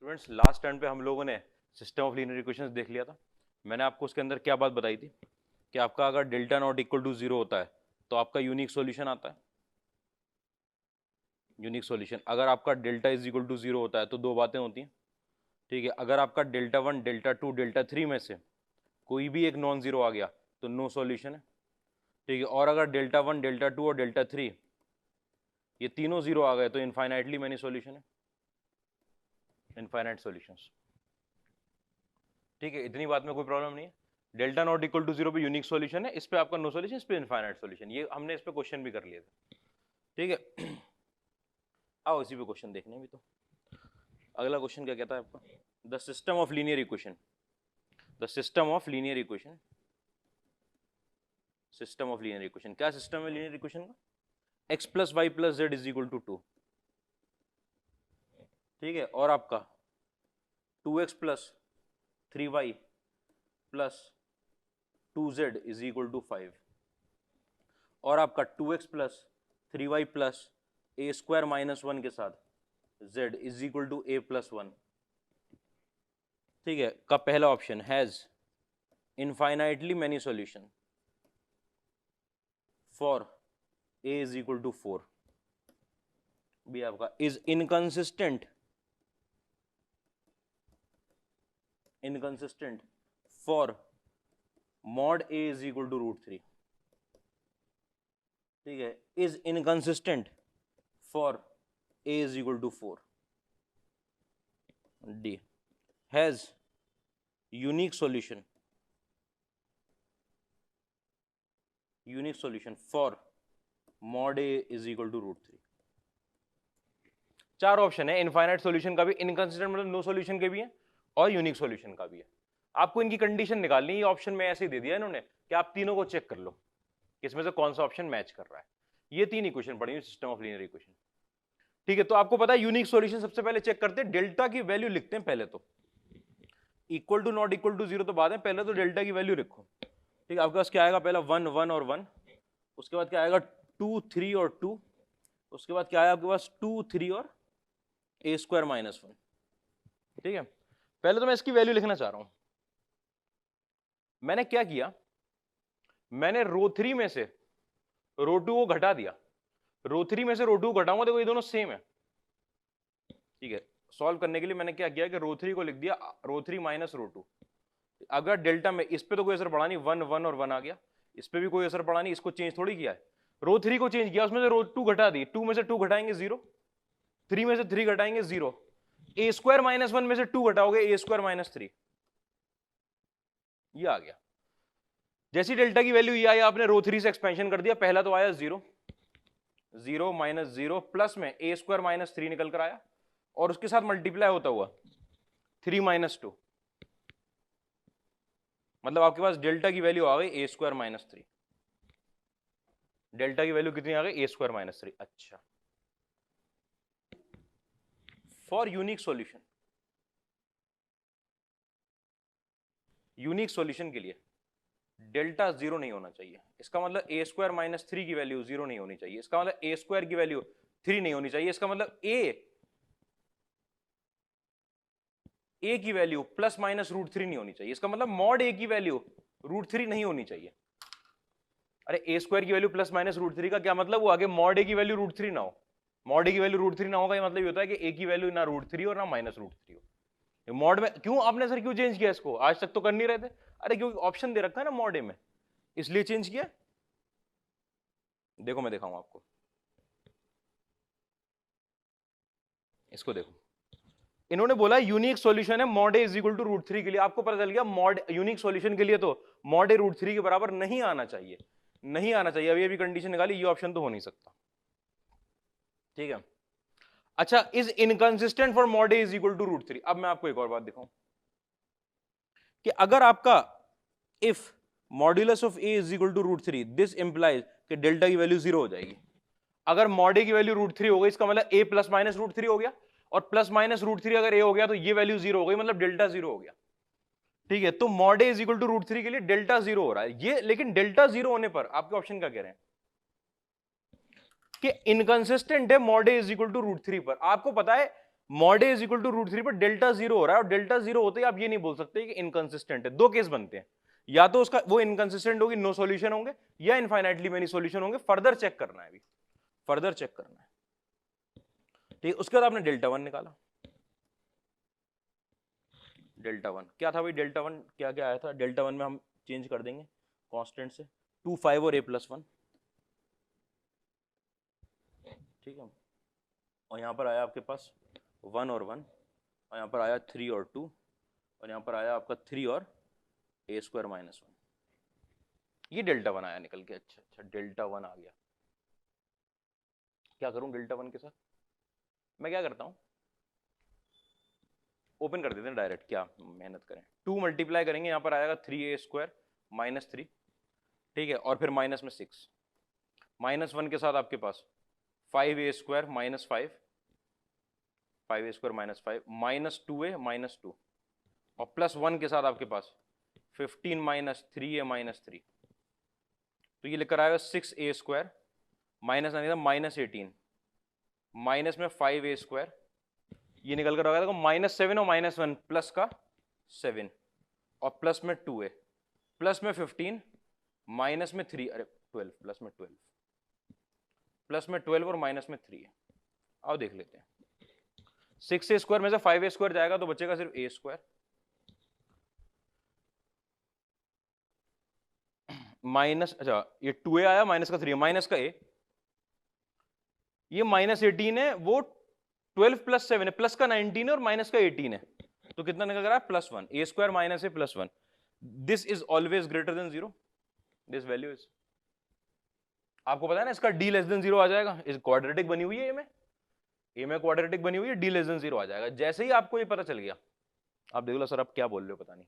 Students last turn पे हम लोगों ने सिस्टम ऑफ लीनियर इक्वेशंस देख लिया था। मैंने आपको उसके अंदर क्या बात बताई थी कि आपका अगर डेल्टा नॉट इक्वल टू 0 होता है तो आपका यूनिक सॉल्यूशन आता है। यूनिक सॉल्यूशन अगर आपका डेल्टा इज इक्वल टू 0 होता है तो दो बातें होती हैं, ठीक है। अगर आपका डेल्टा 1 डेल्टा 2 डेल्टा 3 में से कोई भी एक नॉन जीरो आ गया तो नो सॉल्यूशन है, ठीक है। और अगर डेल्टा 1 डेल्टा 2 और डेल्टा 3 ये तीनों जीरो आ गए तो इनफाइनाइटली मैनी सॉल्यूशन है, इनफाइनाइट सॉल्यूशंस, ठीक है। इतनी बात में कोई प्रॉब्लम नहीं है। डेल्टा नॉट इक्वल टू 0 पे यूनिक सॉल्यूशन है, इस पे आपका नो सॉल्यूशन, इस पे इनफाइनाइट सॉल्यूशन। ये हमने इस पे क्वेश्चन भी कर लिए थे, ठीक है। आओ इसी पे क्वेश्चन देखने भी। तो अगला क्वेश्चन क्या कहता है आपका, the system of linear equation, the system of linear equation, system of linear equation. क्या सिस्टम है लीनियर इक्वेशन का? x plus Y plus Z is equal to 2, ठीक है। और आपका 2x plus 3y plus 2z is equal to 5, और आपका 2x plus 3y plus a square minus 1 के साथ z is equal to a plus 1, ठीक है। का पहला option has infinitely many solution for a is equal to 4, B आपका is inconsistent for mod a is equal to √3, ठीक है। Is inconsistent for a is equal to 4, D has unique solution for mod a is equal to √3। चार option है infinite solution का भी, inconsistent मतलब no solution के भी है, और यूनिक सॉल्यूशन का भी है। आपको इनकी कंडीशन निकालनी है। ये ऑप्शन में ऐसे ही दे दिया इन्होंने कि आप तीनों को चेक कर लो कि इसमें से कौन सा ऑप्शन मैच कर रहा है। ये तीन इक्वेशन पढ़ी सिस्टम ऑफ लीनियर इक्वेशन, ठीक है। तो आपको पता है यूनिक सॉल्यूशन सबसे पहले चेक करते हैं, डेल्टा की वैल्यू लिखते हैं पहले। तो equal to not equal to 0 तो बाद में, पहले तो डेल्टा की वैल्यू लिखो, ठीक है। आपके पास क्या आएगा, पहला 1 1 और 1, उसके बाद क्या आएगा 2 3 और 2, उसके बाद क्या आया आपके पास 2 3 और a स्क्वायर माइनस 1, ठीक है। पहले तो मैं इसकी वैल्यू लिखना चाह रहा हूं। मैंने क्या किया, मैंने रो 3 में से रो 2 को घटा दिया। रो 3 में से रो 2 को घटाऊंगा, देखो ये दोनों सेम है, ठीक है। सॉल्व करने के लिए मैंने क्या किया कि रो 3 को लिख दिया रो 3 माइनस रो 2। अगर डेल्टा में इस पे तो कोई असर पड़ा नहीं, 1 1 और 1 आ गया, इस पे भी कोई असर पड़ा नहीं, इसको चेंज थोड़ी किया है। रो 3 को चेंज किया, उसमें से रो 2 घटा दी, 2 में से 2 घटाएंगे 0, 3 में से 3 घटाएंगे 0, ए स्क्वायर माइनस 1 में से 2 घटाओगे ए स्क्वायर माइनस 3, ये आ गया। जैसी डेल्टा की वैल्यू ये आई, आपने रो 3 से एक्सपेंशन कर दिया, पहला तो आया 0 0 माइनस 0 प्लस में ए स्क्वायर माइनस 3 निकल कर आया, और उसके साथ मल्टीप्लाई होता हुआ 3 माइनस 2, मतलब आपके पास डेल्टा की वैल्यू आ गई ए स्क्वायर माइनस 3। डेल्टा की वैल्यू कितनी आ गई, ए स्क्वायर माइनस 3। अच्छा, for unique solution, unique solution के लिए डेल्टा 0 नहीं होना चाहिए। इसका मतलब ए स्क्वायर माइनस 3 की वैल्यू 0 नहीं होनी चाहिए। इसका मतलब ए स्क्वायर की वैल्यू 3 नहीं होनी चाहिए। इसका मतलब ए की वैल्यू प्लस माइनस √3 नहीं होनी चाहिए। इसका मतलब मॉड ए की वैल्यू √3 नहीं होनी चाहिए। अरे ए स्क्वायर की वैल्यू प्लस माइनस √3 का क्या मतलब, वो आगे मॉड ए की वैल्यू √3 ना हो। मॉड ए की वैल्यू √3 ना होगा, ये मतलब ये होता है कि ए की वैल्यू ना √3 और ना माइनस √3 हो। मॉड में क्यों आपने सर क्यों चेंज किया इसको, आज तक तो कर नहीं रहे थे। अरे क्योंकि ऑप्शन दे रखा है ना मॉड ए में, इसलिए चेंज किया। देखो मैं दिखाऊंगा आपको, इसको देखो। इन्होंने बोला यूनिक सॉल्यूशन है mod a is equal to √3 के लिए। आपको पता चल गया मॉड यूनिक सॉल्यूशन के लिए तो मॉड ए √3 के बराबर नहीं आना चाहिए, नहीं आना चाहिए। अभी अभी कंडीशन निकाली, ये ऑप्शन तो हो नहीं सकता, ठीक है। अच्छा, is inconsistent for mod a is equal to √3। अब मैं आपको एक और बात दिखाऊं कि अगर आपका if modulus of a is equal to √3, this implies कि डेल्टा की वैल्यू 0 हो जाएगी। अगर मॉड ए की वैल्यू √3 हो गई, इसका मतलब ए प्लस माइनस √3 हो गया, और प्लस माइनस √3 अगर ए हो गया तो ये वैल्यू 0 हो गई, मतलब डेल्टा 0 हो गया, ठीक है। तो mod a is equal to √3 के लिए डेल्टा 0 हो रहा है ये। लेकिन डेल्टा 0 होने पर आपके ऑप्शन क्या कह रहे हैं कि इनकंसिस्टेंट है mod a is equal to √3 पर। आपको पता है mod a is equal to root three पर डेल्टा जीरो हो रहा है, और डेल्टा जीरो होते ही आप ये नहीं बोल सकते कि इनकंसिस्टेंट है। दो केस बनते हैं, या तो उसका वो इनकंसिस्टेंट होगी, नो सॉल्यूशन होंगे, या इनफाइनाइटली मेनी सॉल्यूशन होंगे। फर्दर चेक करना है, अभी फर्दर चेक करना है, ठीक है। उसके बाद आपने डेल्टा वन निकाला। डेल्टा वन क्या था भाई? डेल्टा वन क्या क्या आया था? डेल्टा वन में हम चेंज कर देंगे कांस्टेंट से 2 5 और a+1, ठीक है। और यहाँ पर आया आपके पास 1 और 1, और यहाँ पर आया 3 और 2, और यहाँ पर आया आपका 3 और a² -1। ये डेल्टा वन आया निकल के। अच्छा अच्छा, डेल्टा वन आ गया। क्या करूं डेल्टा वन के साथ? मैं क्या करता हूं, ओपन कर देते हैं डायरेक्ट, क्या मेहनत करें। 2 मल्टीप्लाई करेंगे, यहाँ पर आएगा 3a² -3, ठीक है, और फिर माइनस में 6, -1 के साथ आपके पास 5a² -5, 5a² -5, -2a -2, और +1 के साथ आपके पास 15 -3a -3, तो ये लेकर आएगा 6a², माइनस -18, माइनस में 5a², ये निकल कर आएगा -7 और -1 प्लस का 7, और प्लस में 2a, प्लस में 15, माइनस में 3, अरे 12, प्लस में 12, प्लस में 12 और माइनस में 3 है। आओ देख लेते हैं। 6a² में से 5a² जाएगा तो बचेगा सिर्फ a², माइनस, अच्छा ये 2a आया, माइनस का 3, माइनस का a, ये -18 है, वो 12 + 7 है, प्लस का 19 है, और माइनस का 18 है, तो कितना निकल रहा है? +1, a² minus a +1। This is always greater than 0, this value is, आपको पता है ना इसका d लेस देन 0 आ जाएगा। इस क्वाड्रेटिक बनी हुई है ए में क्वाड्रेटिक बनी हुई है, d लेस देन 0 आ जाएगा। जैसे ही आपको ये पता चल गया, आप देख लो सर आप क्या बोल रहे हो पता नहीं,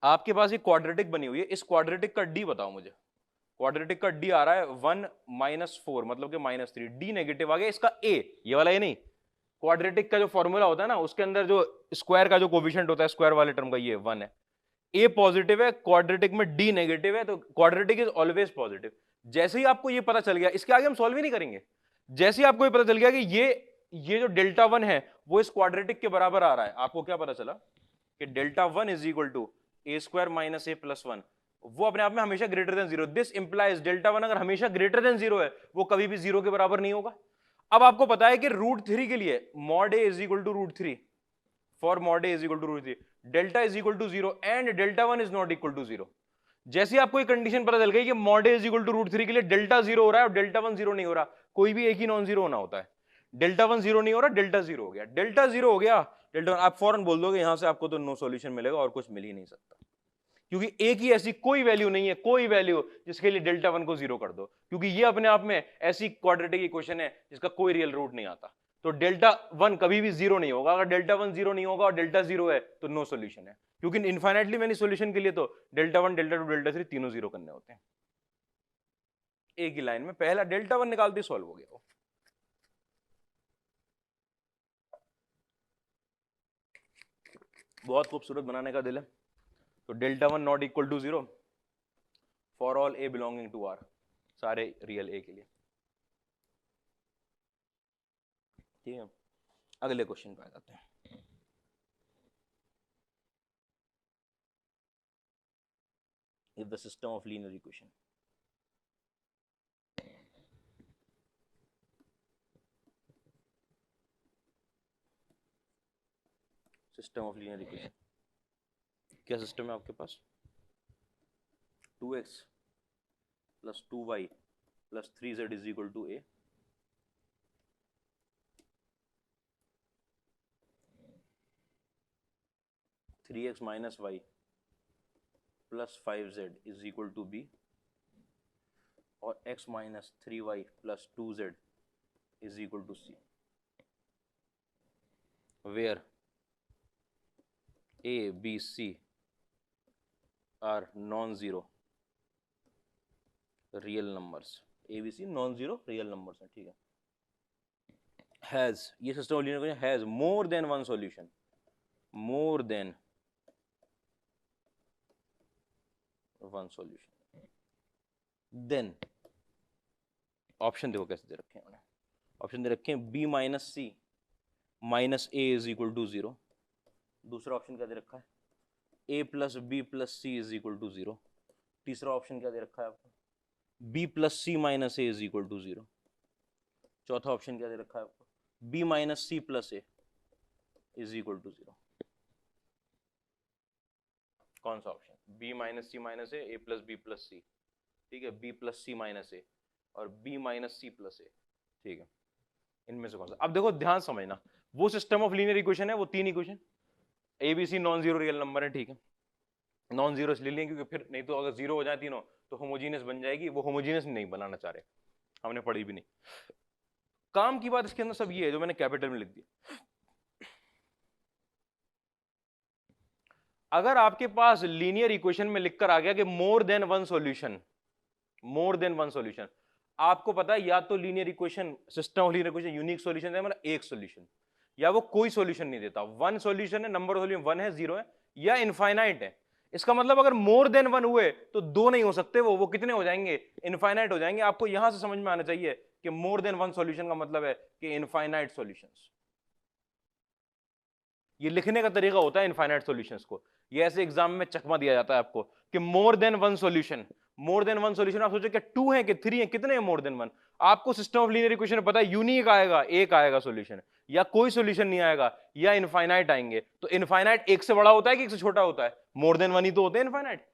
आपके पास ये क्वाड्रेटिक बनी हुई है, इस क्वाड्रेटिक का d बताओ मुझे। क्वाड्रेटिक का d आ रहा है 1 -4, मतलब कि -3, d नेगेटिव आ गया, इसका a, ये वाला ये नहीं, क्वाड्रेटिक का जो फॉर्मूला होता है ना, उसके अंदर जो स्क्वायर का जो कोफिशिएंट होता है स्क्वायर वाले टर्म का, ये 1 है। ए पॉजिटिव है, क्वाड्रेटिक में डी नेगेटिव है, तो क्वाड्रेटिक इज ऑलवेज पॉजिटिव। जैसे ही आपको ये पता चल गया, इसके आगे हम सॉल्व ही नहीं करेंगे, जैसे ही आपको ये पता चल गया कि ये जो डेल्टा वन है वो इस क्वाड्रेटिक के बराबर आ रहा है, आपको क्या पता चला कि delta one is equal to a² minus a+1, वो अपने आप में हमेशा greater than 0। This implies delta one अगर हमेशा ग्रेटर देन 0 है, वो कभी भी 0 के बराबर नहीं होगा। अब आपको पता है कि √3 के लिए mod a is equal to √3, for mod a is equal to √3, delta is equal to 0 and delta one is not equal to 0। जैसे आपको एक कंडीशन पता चल गई कि mod a is equal to √3 के लिए डेल्टा 0 हो रहा है और डेल्टा वन 0 नहीं हो रहा, कोई भी एक ही नॉन 0 होना होता है। डेल्टा वन 0 नहीं हो रहा, डेल्टा 0 हो गया, डेल्टा 0 हो गया, डेल्टा आप फौरन बोल दोगे यहां से आपको तो नो सॉल्यूशन मिलेगा और कुछ मिल ही नहीं सकता, क्योंकि एक ही ऐसी कोई वैल्यू नहीं है, कोई वैल्यू जिसके लिए डेल्टा वन को 0 कर दो, क्योंकि ये अपने आप में ऐसी क्वाड्रेटिक इक्वेशन है जिसका कोई रियल रूट नहीं आता। तो डेल्टा वन कभी भी 0 नहीं होगा। अगर डेल्टा वन 0 नहीं होगा और डेल्टा 0 है तो नो सॉल्यूशन है, क्योंकि इनफाइनाइटली मेनी सॉल्यूशन के लिए तो delta one, delta two, delta three तीनों 0 करने होते हैं एक ही लाइन में। पहला डेल्टा वन निकालते सॉल्व हो गया वो। बहुत खूबसूरत बनाने का दिल है। तो delta one not equal to 0 for all a belonging to r, सारे रियल a के लिए, ठीक है। अगले क्वेश्चन पे आ जाते हैं। If the system of linear equation, system of linear equation क्या सिस्टम है आपके पास? 2x + 2y + 3z is equal to a, 3x - y + 5z is equal to b, और x - 3y + 2z is equal to c, where a, b, c are non-zero real numbers, a, b, c non-zero real numbers है, ठीक है। has, ये system of linear equation has more than one solution, more than one solution, then option देखो कैसे दे रखे हैं उन्हें। Option दे रखे हैं b - c minus A is equal to 0। दूसरा ऑप्शन क्या दे रखा है, A plus B plus C is equal to 0। तीसरा ऑप्शन क्या दे रखा है आपको, B plus C minus A is equal to 0। चौथा ऑप्शन क्या दे रखा है आपको, B minus C plus A is equal to 0। कौन सा ऑप्शन, बी माइनस ए प्लस बी प्लस सी, ठीक है, बी प्लस सी माइनस ए और बी माइनस सी प्लस ए, ठीक है, इनमें से कौन सा। अब देखो ध्यान समझना, वो सिस्टम ऑफ लीनियर इक्वेशन है, वो 3 equation, a b c non zero real number है, ठीक है, नॉन जीरो इसलिए लिए क्योंकि फिर नहीं तो अगर जीरो हो जाए तीनों तो होमोजीनियस बन जाएगी, वो होमोजीनियस नहीं बनाना चाह रहे, हमने पढ़ी भी नहीं। काम की बात इसके अंदर सब ये है जो मैंने कैपिटल में लिख दिया। अगर आपके पास लीनियर इक्वेशन में लिखकर आ गया कि मोर देन वन सॉल्यूशन, मोर देन वन सॉल्यूशन, आपको पता है या तो linear equation, system of linear equation unique solution है, मतलब एक सॉल्यूशन, या वो कोई सॉल्यूशन नहीं देता, वन सॉल्यूशन है, नंबर ऑफ सॉल्यूशन 1 है 0 है, या इनफाइनाइट है। इसका मतलब अगर मोर देन 1 हुए तो 2 नहीं हो सकते, वो कितने हो जाएंगे, इनफाइनाइट हो जाएंगे। आपको यहां से समझ में आना चाहिए कि मोर देन 1 सॉल्यूशन का मतलब है कि इनफाइनाइट सॉल्यूशंस। ये लिखने का तरीका होता है इनफाइनाइट सॉल्यूशंस को, ये ऐसे एग्जाम में चकमा दिया जाता है आपको कि मोर देन वन सॉल्यूशन, मोर देन वन सॉल्यूशन। आप सोचो कि 2 है कि 3 है, कितने हैं मोर देन 1। आपको सिस्टम ऑफ लीनियर इक्वेशन पता है यूनिक आएगा, एक आएगा सॉल्यूशन, या कोई सॉल्यूशन नहीं आएगा, या इनफाइनाइट आएंगे। तो इनफाइनाइट एक से बड़ा होता है कि एक से छोटा होता है, मोर देन 1 ही तो होते हैं इनफाइनाइट।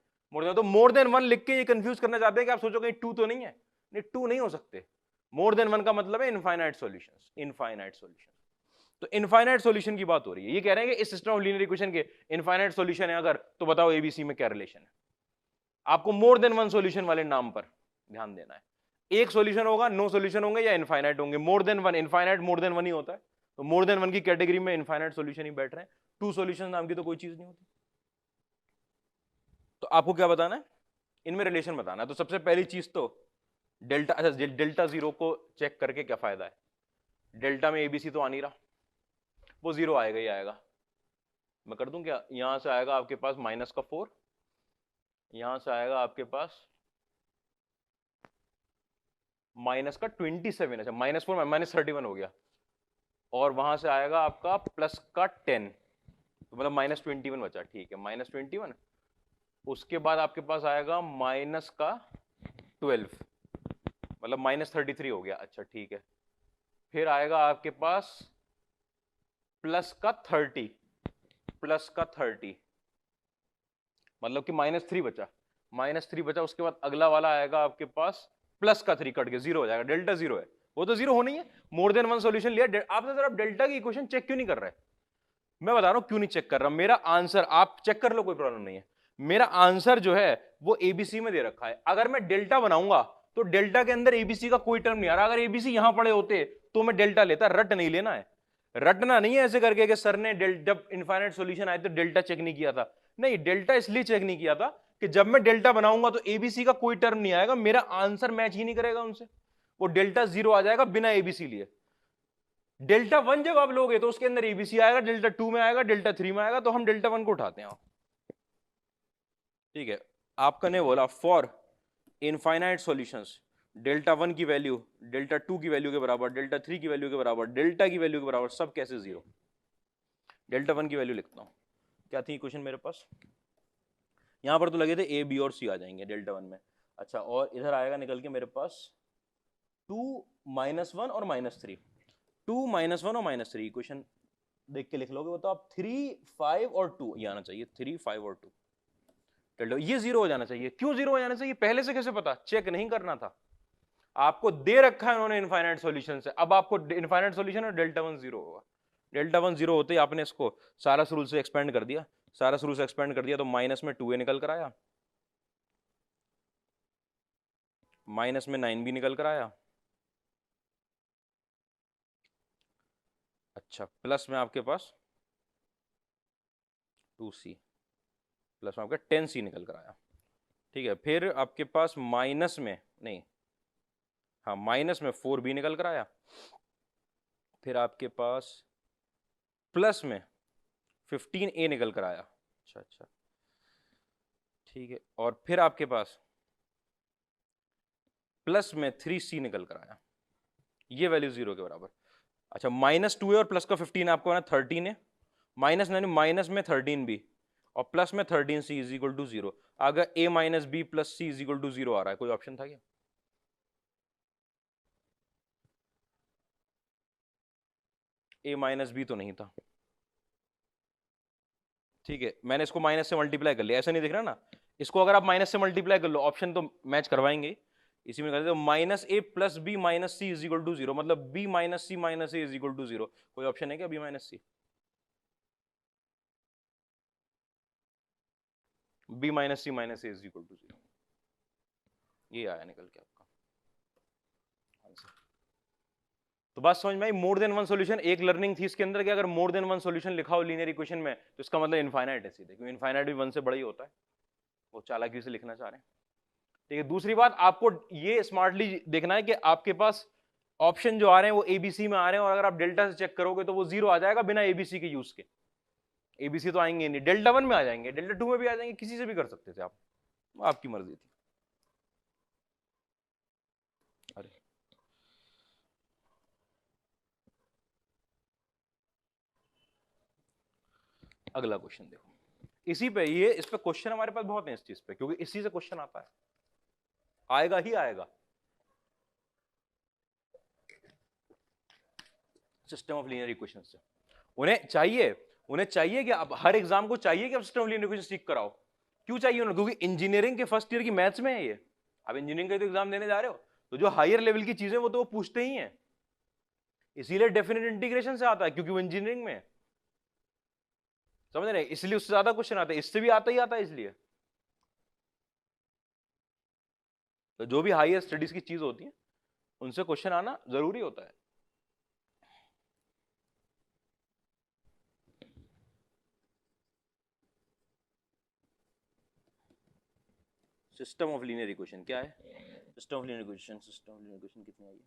मोर देन 1 लिख के ये कंफ्यूज करना चाहते हैं कि आप सोचो कहीं 2 तो नहीं है, नहीं 2 नहीं हो सकते। मोर देन 1 का मतलब है इनफाइनाइट सॉल्यूशंस, इनफाइनाइट सॉल्यूशन। तो इनफाइनाइट सॉल्यूशन की बात हो रही है, ये कह रहे हैं कि इस सिस्टम ऑफ लीनियर इक्वेशन के इनफाइनाइट सॉल्यूशन है अगर, तो बताओ एबीसी में क्या रिलेशन है। आपको मोर देन वन सॉल्यूशन वाले नाम पर ध्यान देना है, एक सॉल्यूशन होगा, नो सॉल्यूशन होंगे या इनफाइनाइट होंगे। More than one, infinite more than one ही होता है, तो मोर देन वन की कैटेगरी में इनफाइनाइट सॉल्यूशन ही बैठ रहे हैं। 2 सॉल्यूशन नाम की तो कोई चीज नहीं होती। तो आपको क्या बताना है, इनमें रिलेशन बताना है। तो सबसे पहली चीज तो डेल्टा, अच्छा डेल्टा 0 को चेक करके क्या फायदा है, डेल्टा में एबीसी तो आ नहीं रहा, वो 0 आएगा ही आएगा। मैं कर दूं क्या, यहां से आएगा आपके पास माइनस का 4, यहां से आएगा आपके पास माइनस का 27, अच्छा -4 -31 हो गया, और वहां से आएगा आपका प्लस का 10, तो मतलब -21 बचा, ठीक है, -21। उसके बाद आपके पास आएगा माइनस का 12, मतलब -33 हो गया, अच्छा ठीक है। फिर आएगा आपके पास प्लस का 30, प्लस का 30, मतलब कि -3 बचा, -3 बचा। उसके बाद अगला वाला आएगा आपके पास प्लस का 3 कट के 0 हो जाएगा, डेल्टा 0 है, वो तो 0 होनी है। मोर देन वन सॉल्यूशन लिया, आप जरा डेल्टा की इक्वेशन चेक क्यों नहीं कर रहे, मैं बता रहा हूं क्यों नहीं चेक कर रहा। मेरा आंसर आप चेक कर लो, कोई प्रॉब्लम नहीं है। मेरा आंसर जो है वो एबीसी में दे रखा है, अगर मैं डेल्टा बनाऊंगा तो डेल्टा के अंदर एबीसी का कोई टर्म नहीं आ रहा। अगर एबीसी यहां पड़े होते तो मैं डेल्टा लेता, रट नहीं लेना है, रटना नहीं है ऐसे करके कि सर ने जब इनफाइनाइट सॉल्यूशन आए तो डेल्टा चेक नहीं किया था। नहीं, डेल्टा इसलिए चेक नहीं किया था कि जब मैं डेल्टा बनाऊंगा तो एबीसी का कोई टर्म नहीं आएगा, मेरा आंसर मैच ही नहीं करेगा उनसे, वो डेल्टा 0 आ जाएगा बिना एबीसी लिए। डेल्टा 1 जब आप लोगे तो उसके अंदर एबीसी आएगा, डेल्टा 2 में आएगा, डेल्टा 3 में आएगा, तो हम डेल्टा 1 को उठाते हैं, ठीक है। आपका ने बोला फॉर इनफाइनाइट सॉल्यूशंस डेल्टा 1 की वैल्यू डेल्टा 2 की वैल्यू के बराबर, डेल्टा 3 की वैल्यू के बराबर, डेल्टा की वैल्यू के बराबर, सब कैसे 0। डेल्टा 1 की वैल्यू लिखता हूं, क्या थी क्वेश्चन मेरे पास, यहां पर तो लगे थे ए बी और सी आ जाएंगे डेल्टा 1 में, अच्छा, और इधर आएगा निकल के मेरे पास 2 -1 और -3, 2 -1 और -3 इक्वेशन देख के लिख लोगे, वो तो आप 3 5 और 2 ये आना चाहिए, 3 5 और 2, ये 0 हो जाना चाहिए। क्यों 0 हो जाना चाहिए, पहले से कैसे पता, चेक नहीं करना था, आपको दे रखा है उन्होंने इनफाइनाइट सॉल्यूशन से, अब आपको इनफाइनाइट सॉल्यूशन और डेल्टा 1 0 होगा। डेल्टा 1 0 होते ही आपने इसको सारस रूल से एक्सपेंड कर दिया, सारस रूल से एक्सपेंड कर दिया तो माइनस में 2a निकल कर आया, माइनस में 9b निकल कर आया, अच्छा, प्लस में आपके पास 2c, प्लस में आपका 10c निकल कर आया, ठीक है। फिर आपके पास माइनस में, नहीं हाँ, माइनस में 4b निकल कर आया, फिर आपके पास प्लस में 15a निकल कर आया, अच्छा अच्छा, ठीक है। और फिर आपके पास प्लस में 3c निकल कर आया, ये वैल्यू 0 के बराबर। अच्छा -2 है और प्लस का 15 आपको ना 13 है, -9 माइनस में 13 भी और प्लस में 13c इज इक्वल टू 0। अगर a minus b plus C is equal to 0 आ रहा है, कोई ऑप्शन था क्या? a माइनस बी तो नहीं था। ठीक है, मैंने इसको माइनस से मल्टीप्लाई कर लिया, ऐसा नहीं दिख रहा ना। इसको अगर आप माइनस से मल्टीप्लाई कर लो, ऑप्शन तो मैच करवाएंगे, इसी में कर देते minus A plus b minus c is equal to 0, मतलब b minus c minus A is equal to 0। कोई ऑप्शन है क्या b minus c? B minus c minus A is equal to 0, ये आया निकल के आपका आंसर। तो बात समझ में आई, मोर देन वन सॉल्यूशन। एक लर्निंग थी इसके अंदर कि अगर मोर देन वन सॉल्यूशन लिखा हो लीनियर इक्वेशन में तो इसका मतलब इनफाइनाइट है सीधे, क्योंकि इनफाइनाइट भी वन से बड़ा ही होता है, वो चालाकी से लिखना चाह रहे हैं। ठीक है, दूसरी बात आपको ये स्मार्टली देखना है कि आपके पास ऑप्शन जो आ रहे हैं वो एबीसी में आ रहे हैं, और अगर आप डेल्टा से चेक करोगे तो वो 0 आ जाएगा बिना एबीसी के यूज के। एबीसी तो आएंगे नहीं, डेल्टा 1 में आ जाएंगे, डेल्टा 2 में भी आ जाएंगे, किसी से भी कर सकते थे आप, आपकी मर्जी थी। अरे अगला क्वेश्चन देखो, इसी पे ये इस पे क्वेश्चन हमारे पास बहुत है इस चीज पे, क्योंकि इसी से क्वेश्चन आता है, आएगा ही आएगा। सिस्टम ऑफ लीनियर इक्वेशन से उन्हें चाहिए कि अब हर एग्जाम को चाहिए कि अब सिस्टम ऑफ लीनियर इक्वेशन सीख कराओ। क्यों चाहिए उन्हें? क्योंकि इंजीनियरिंग के फर्स्ट ईयर की मैथ्स में है ये। अब इंजीनियरिंग का तो एग्जाम देने जा रहे हो, तो जो हायर लेवल की चीजें वो तो वो पूछते ही हैं, इसीलिए डेफिनेट इंटीग्रेशन से आता है, क्योंकि वो इंजीनियरिंग में है, समझ रहे? इसलिए उससे ज्यादा क्वेश्चन आता है, इससे भी आता ही आता है। इसलिए तो जो भी हायर स्टडीज की चीज होती है उनसे क्वेश्चन आना जरूरी होता है। सिस्टम ऑफ लीनियर इक्वेशन क्या है? सिस्टम ऑफ लीनियर इक्वेशन कितनी आई है?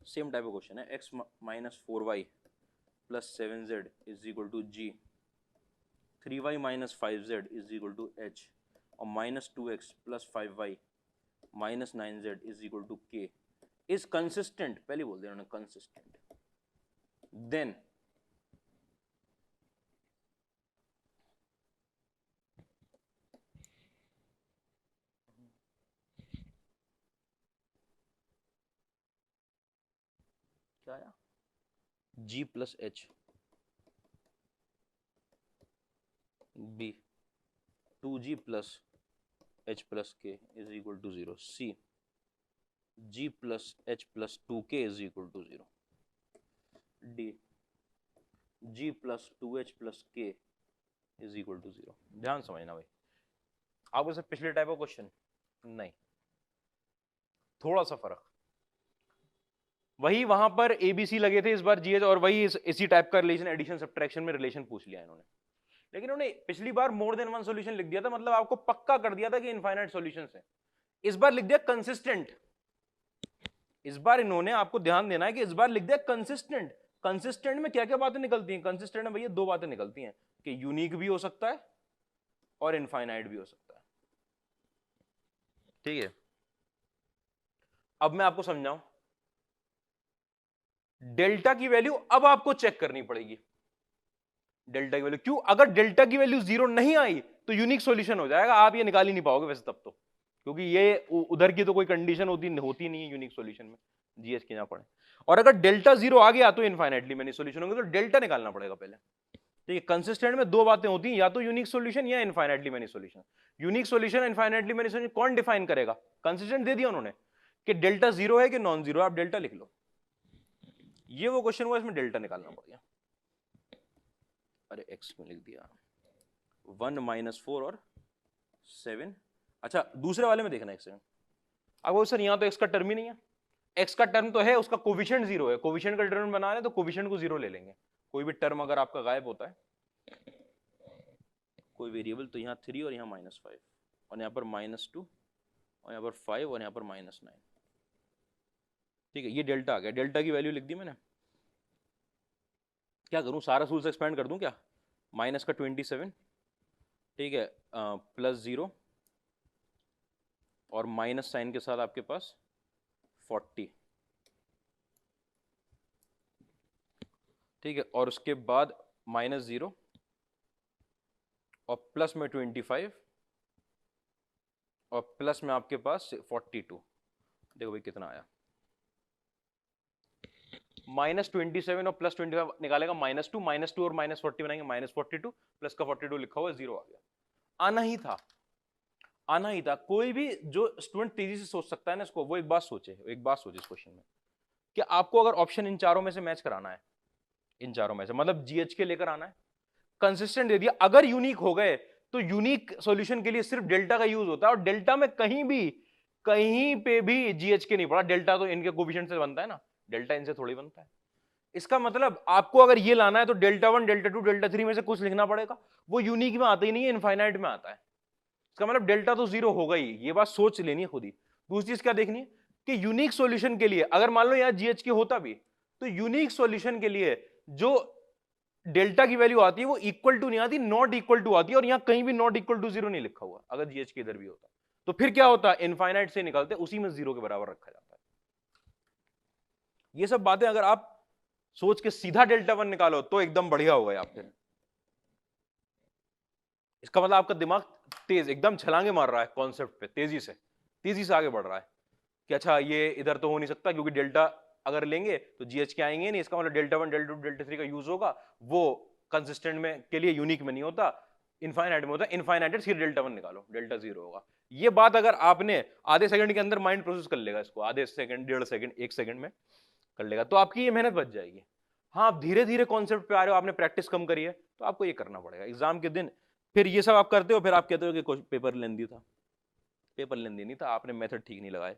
सेम टाइप ऑफ क्वेश्चन है, x minus 4y plus 7z is equal to g, 3y minus 5z is equal to h, और minus 2x plus 5y minus 9z is equal to k is consistent, पहले बोल दिया उन्होंने consistent, then क्या आया? g plus h b 2g plus h plus k is equal to 0, c g plus h plus 2k is equal to 0, d g plus 2h plus k is equal to 0। ध्यान समझना भाई, आपको सब पिछले type of question नहीं, थोड़ा सा फर्क, वही वहां पर एबीसी लगे थे, इस बार जीएच, और वही इसी टाइप का रिलेशन एडिशन सब्ट्रैक्शन में रिलेशन पूछ लिया इन्होंने। लेकिन उन्होंने पिछली बार मोर देन वन सॉल्यूशन लिख दिया था, मतलब आपको पक्का कर दिया था कि इनफाइनाइट सॉल्यूशंस है। इस बार लिख दिया कंसिस्टेंट, इस बार इन्होंने, आपको ध्यान देना है कि इस बार लिख दिया कंसिस्टेंट। कंसिस्टेंट में क्या क्या बातें निकलती हैं? कंसिस्टेंट में भैया दो बातें निकलती हैं, कि यूनिक भी हो सकता है और इनफाइनाइट भी हो सकता है। ठीक है, अब मैं आपको समझाऊं, डेल्टा की वैल्यू अब आपको चेक करनी पड़ेगी। डेल्टा की वैल्यू क्यों? अगर डेल्टा की वैल्यू 0 नहीं आई तो यूनिक सॉल्यूशन हो जाएगा, आप ये निकाल ही नहीं पाओगे वैसे तब तो, क्योंकि ये उधर की तो कोई कंडीशन होती नहीं है यूनिक सॉल्यूशन में, जीएस की ना पड़े। और अगर डेल्टा 0 आ गया तो इनफाइनाइटली मेनी सॉल्यूशन होंगे, तो डेल्टा निकालना पड़ेगा पहले। ठीक है, कंसिस्टेंट में दो बातें होती हैं, या तो यूनिक सॉल्यूशन या infinitely many solution. Unique solution infinitely many solution कौन डिफाइन करेगा? कंसिस्टेंट दे दिया उन्होंने कि डेल्टा 0 है कि नॉन 0, आप डेल्टा लिख लो। ये वो क्वेश्चन हुआ इसमें डेल्टा निकालना पड़ेगा। अरे एक्स क्यों लिख दिया? 1 माइनस 4 और 7। अच्छा दूसरे वाले में देखना एक्स। अब सर यहां तो एक्स का टर्म ही नहीं है, एक्स का टर्म तो है, उसका कोविशेंट 0 है, कोविशेंट का टर्म बना रहे हैं तो कोविशेंट को 0 ले लेंगे। कोई भी टर्म अगर आपका गायब होता है, कोई वेरिएबल, तो यहाँ 3 और यहाँ -5, और यहाँ पर -2 और यहाँ पर 5 और यहाँ पर -9। ठीक है, ये डेल्टा आ गया, डेल्टा की वैल्यू लिख दी मैंने। क्या करूं, सारा सूल से एक्सपेंड कर दूं क्या? माइनस का 27, ठीक है, प्लस 0 और माइनस साइन के साथ आपके पास 40, ठीक है, और उसके बाद -0 और प्लस में 25 और प्लस में आपके पास 42। देखो भाई कितना आया, -27 और +25 निकालेगा -2, -2 और -40 बनाएंगे -42, प्लस का 42 लिखा हुआ है, 0 आ गया। आना ही था, आना ही था। कोई भी जो स्टूडेंट तेजी से सोच सकता है ना इसको, वो एक बात सोचे, एक बात सोचे इस क्वेश्चन में कि आपको अगर ऑप्शन इन चारों में से मैच कराना है, इन चारों में से मतलब जीएच के लेकर आना है, कंसिस्टेंट दे दिया, अगर यूनिक हो गए तो यूनिक सॉल्यूशन के लिए सिर्फ डेल्टा का यूज होता है, और डेल्टा में कहीं पे भी जीएच के नहीं पड़ा। डेल्टा तो इनके कोफिशिएंट से बनता है ना, डेल्टा इनसे थोड़ी बनता है। इसका मतलब आपको अगर ये लाना है तो डेल्टा 1, डेल्टा 2, डेल्टा 3 में से कुछ लिखना पड़ेगा। वो यूनिक में आता ही नहीं है, इनफाइनाइट में आता है। इसका मतलब डेल्टा तो 0 होगा ही, ये बात सोच लेनी है खुद ही। दूसरी चीज क्या देखनी है कि यूनिक सॉल्यूशन के लिए अगर मान लो यहां जीएच के होता भी, तो यूनिक सॉल्यूशन के लिए जो डेल्टा की वैल्यू आती है वो इक्वल टू नहीं आती, नॉट इक्वल टू आती है। और यहां कहीं भी नॉट इक्वल टू 0 नहीं लिखा हुआ, अगर जीएच के इधर भी होता तो फिर क्या होता, इनफाइनाइट से निकलते, उसी में 0 के बराबर रखा जाता है। ये सब बातें अगर आप सोच के सीधा डेल्टा 1 निकालो तो एकदम बढ़िया होगा आप फिर। इसका मतलब आपका दिमाग तेज एकदम छलांगे मार रहा है कॉन्सेप्ट पे, तेजी से आगे बढ़ रहा है कि अच्छा ये इधर तो हो नहीं सकता, क्योंकि डेल्टा अगर लेंगे तो जीएच के आएंगे नहीं। इसका मतलब डेल्टा 1, डेल्टा 2, डेल्टा 3 का यूज होगा, वो कंसिस्टेंट में के लिए यूनिक में नहीं होता, इनफाइनाइट में होता है। इनफाइनाइट फिर डेल्टा 1 निकालो, डेल्टा 0 होगा। ये बात अगर आपने आधे सेकंड के अंदर माइंड प्रोसेस कर लेगा इसको, आधे सेकंड, 1.5 सेकंड, 1 सेकंड में कर लेगा, तो आपकी ये मेहनत बच जाएगी। हाँ, आप धीरे धीरे कॉन्सेप्ट पे आ रहे हो, आपने प्रैक्टिस कम करी है, तो आपको ये करना पड़ेगा एग्जाम के दिन। फिर ये सब आप करते हो, फिर आप कहते हो कि पेपर लेंदी था। पेपर लेंदी नहीं था, आपने मेथड ठीक नहीं लगाए।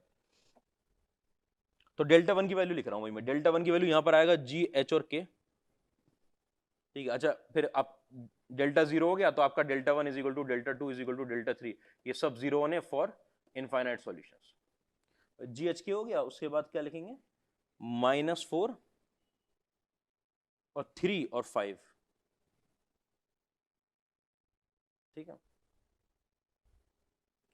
तो डेल्टा 1 की वैल्यू लिख रहा हूं भाई मैं। डेल्टा 1 की वैल्यू यहां पर आएगा जी, एच और के। ठीक है, अच्छा फिर आप डेल्टा 0 हो गया तो आपका delta 1 is equal to delta 2 is equal to delta 3, ये सब 0 होने for infinite solutions. G h k हो गया, उसके बाद क्या लिखेंगे, -4 और 3 और 5। ठीक है,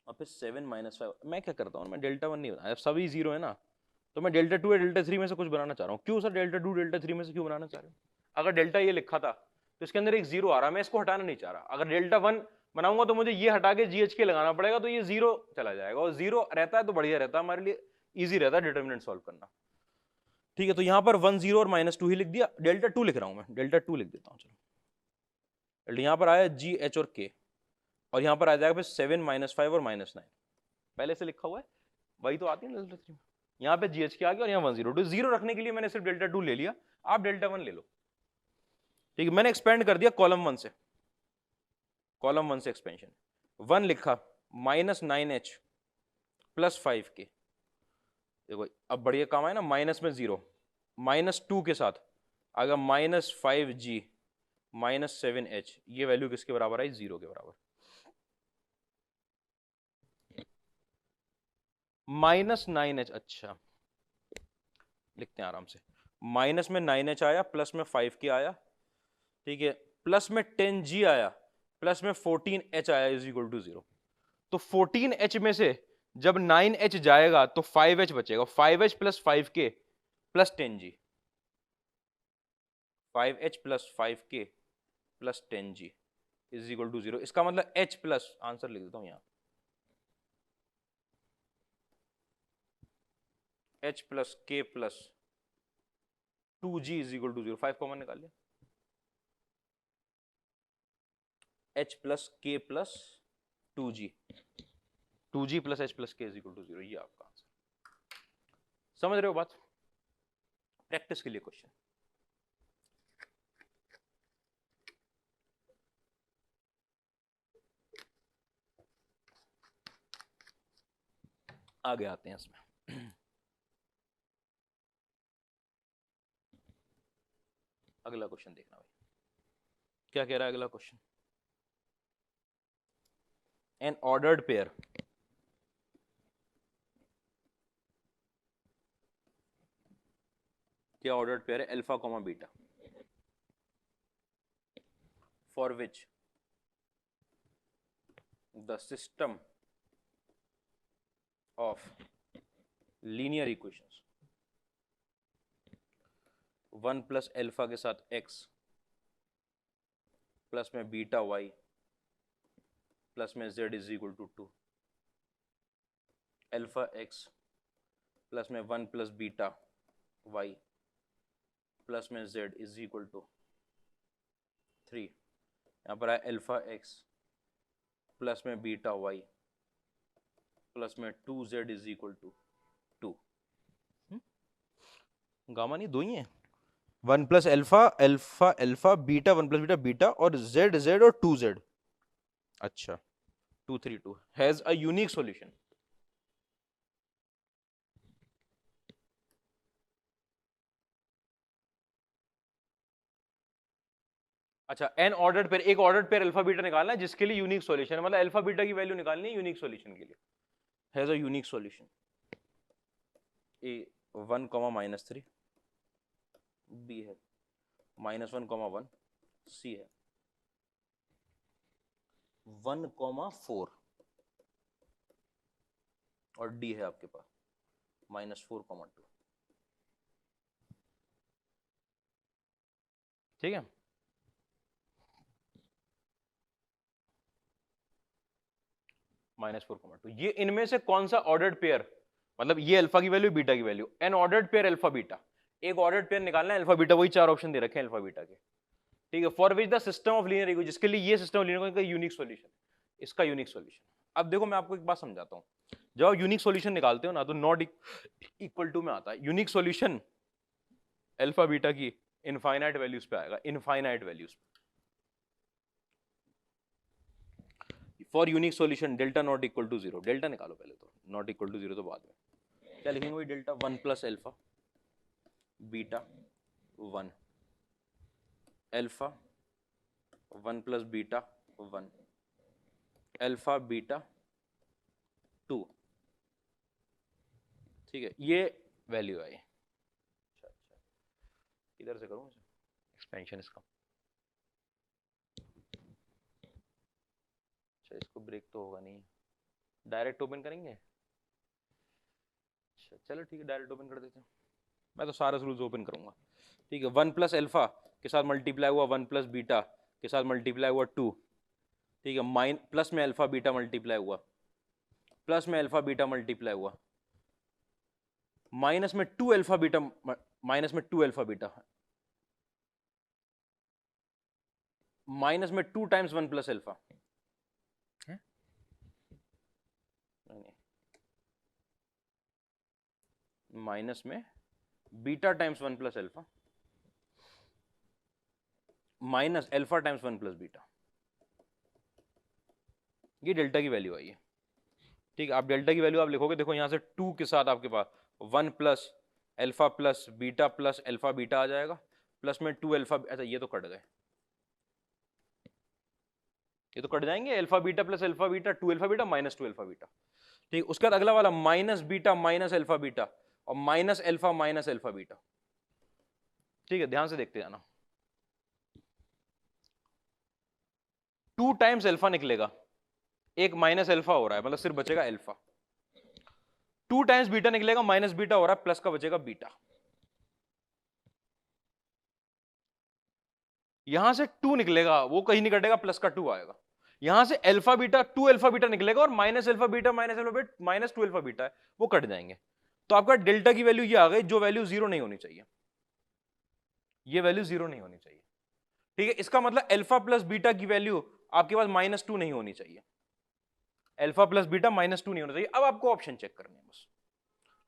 और फिर 7 -5। मैं क्या करता हूँ, मैं डेल्टा 1 नहीं बनाया, सभी 0 है ना, तो मैं डेल्टा 2 या डेल्टा 3 में से कुछ बनाना चाह रहा हूँ। क्यों सर डेल्टा 2 डेल्टा 3 में से क्यों बनाना चाह रहे हो? अगर डेल्टा ये लिखा था तो इसके अंदर एक 0 आ रहा है, मैं इसको हटाना नहीं चाह रहा। अगर डेल्टा 1 बनाऊंगा तो मुझे ये हटा के जीएच के लगाना पड़ेगा, तो ये 0 चला जाएगा, और 0 रहता है तो बढ़िया रहता है, हमारे लिए ईजी रहता है डिटर्मिनेंट सॉल्व करना। ठीक है, तो यहां पर 1 0 और -2 ही लिख दिया। डेल्टा 2 लिख रहा हूं मैं, डेल्टा 2 लिख देता हूं। चलो यहां पर आया जी, एच और के, और यहां पर आ जाएगा फिर 7 -5 और -9, पहले से लिखा हुआ है, वही तो आती है डेल्टा 3 में। यहाँ पे जीएच के आ गया और यहाँ 1 0 2 0 रखने के लिए मैंने सिर्फ डेल्टा 2 ले लिया, आप डेल्टा 1 ले लो। ठीक है, मैंने एक्सपेंड कर दिया कॉलम 1 से, कॉलम 1 से एक्सपेंशन 1 लिखा, -9h + 5k। देखो अब बढ़िया काम है ना, माइनस में 0, -2 के साथ अगर -5g -7h, ये वैल्यू किसके बराबर आई, 0 के बराबर। -9h, अच्छा लिखते हैं आराम से। माइनस में 9h आया, प्लस में 5k आया, ठीक है, प्लस में 10g आया, प्लस में 14h आया इज इक्वल टू 0। तो 14h में से जब 9h जाएगा तो 5h बचेगा, 5h + 5k + 10g, 5h + 5k + 10g is equal to 0। इसका मतलब h प्लस, आंसर लिख देता हूं यहां, h + k + 2g is equal to 0। 5 common निकाल लिया, h + k + 2g, 2g + h + k is equal to 0, ये आपका आंसर। समझ रहे हो बात? प्रैक्टिस के लिए क्वेश्चन। आगे आते हैं इसमें। अगला क्वेश्चन देखना भाई, क्या कह रहा है अगला क्वेश्चन। एन ऑर्डर्ड पेयर क्या ऑर्डर्ड पेयर है, alpha comma beta, for which the system of linear equations 1 plus alpha के साथ x प्लस में बीटा y प्लस में z is equal to 2, alpha x plus में 1 प्लस बीटा y प्लस में z is equal to 3, यहाँ पर है alpha x plus में बीटा y प्लस में 2z is equal to 2। Gamma नहीं, दो ही है, 1 plus alpha alpha alpha beta 1 plus beta beta और z z और 2z। अच्छा 232 हैज अ यूनिक सॉल्यूशन। अच्छा एन ऑर्डर्ड पेयर, एक ऑर्डर्ड पेयर अल्फा बीटा निकालना है जिसके लिए यूनिक सॉल्यूशन है, मतलब अल्फा बीटा की वैल्यू निकालनी है यूनिक सॉल्यूशन के लिए। Has a unique solution a 1 -3, b है -1 1, सी है 1 4 और डी है आपके पास -4 2। ठीक है, -4 2। ये इनमें से कौन सा ऑर्डर्ड पेयर, मतलब ये अल्फा की वैल्यू बीटा की value, N ordered pair alpha beta, एक ऑर्डर्ड पेयर निकालना है अल्फा बीटा, वही 4 ऑप्शन दे रखे हैं अल्फा बीटा के। ठीक है, for which the system of linear equation, जिसके लिए ये सिस्टम ऑफ लीनियर इक्वेशन का यूनिक सॉल्यूशन, इसका यूनिक सॉल्यूशन। अब देखो मैं आपको एक बात समझाता हूं, जब आप यूनिक सॉल्यूशन निकालते हो ना तो नॉट इक्वल टू में आता है यूनिक सॉल्यूशन अल्फा बीटा की इनफाइनाइट वैल्यूज पे आएगा, infinite values. For unique solution delta not equal to 0, delta निकालो पहले, तो नॉट इक्वल टू 0 तो बाद में क्या लिखेंगे, वही delta 1 plus alpha beta 1 alpha 1 plus beta 1 alpha beta 2। ठीक है, ये वैल्यू आई। अच्छा अच्छा, इधर से करूं एक्सपेंशन इसका। अच्छा इसको ब्रेक तो होगा नहीं, डायरेक्ट ओपन करेंगे। अच्छा चलो ठीक है, डायरेक्ट ओपन कर देते हैं, मैं तो सारे रूल्स ओपन करूंगा। ठीक है, 1 प्लस एल्फा के साथ मल्टीप्लाई हुआ 1 प्लस बीटा के साथ मल्टीप्लाई हुआ 2। ठीक है, प्लस में अल्फा बीटा मल्टीप्लाई हुआ, प्लस में अल्फा बीटा मल्टीप्लाई हुआ, माइनस में 2 अल्फा बीटा, माइनस में 2 अल्फा बीटा, माइनस में 2 टाइम्स 1 प्लस अल्फा, माइनस में beta times 1 plus alpha minus alpha times 1 plus beta. ये डेल्टा की वैल्यू आई है। ठीक है, आप डेल्टा की वैल्यू आप लिखोगे, देखो यहां से 2 के साथ आपके पास 1 plus alpha plus beta plus alpha beta आ जाएगा, प्लस में 2 अल्फा, अच्छा ये तो कट गए, ये तो कट जाएंगे, alpha beta plus alpha beta 2 alpha beta minus 2 alpha beta. ठीक, उसके बाद अगला वाला minus beta minus alpha beta और minus alpha minus alpha beta. ठीक है, ध्यान से देखते जाना, 2 टाइम्स अल्फा निकलेगा, एक माइनस अल्फा हो रहा है, मतलब सिर्फ बचेगा अल्फा। 2 टाइम्स बीटा निकलेगा, माइनस बीटा हो रहा है, प्लस का बचेगा बीटा। यहां से 2 निकलेगा, वो कहीं नहीं कटेगा, प्लस का 2 आएगा। यहां से अल्फा बीटा 2 अल्फा बीटा निकलेगा और minus alpha beta minus alpha beta minus 2 alpha beta है, वो कट जाएंगे। तो आपका डेल्टा की वैल्यू ये आ गई, जो वैल्यू 0 नहीं होनी चाहिए, ये वैल्यू 0 नहीं होनी चाहिए। ठीक है, इसका मतलब अल्फा प्लस बीटा की वैल्यू आपके पास -2 नहीं होनी चाहिए, अल्फा प्लस बीटा -2 नहीं होना चाहिए। अब आपको ऑप्शन चेक करने हैं बस,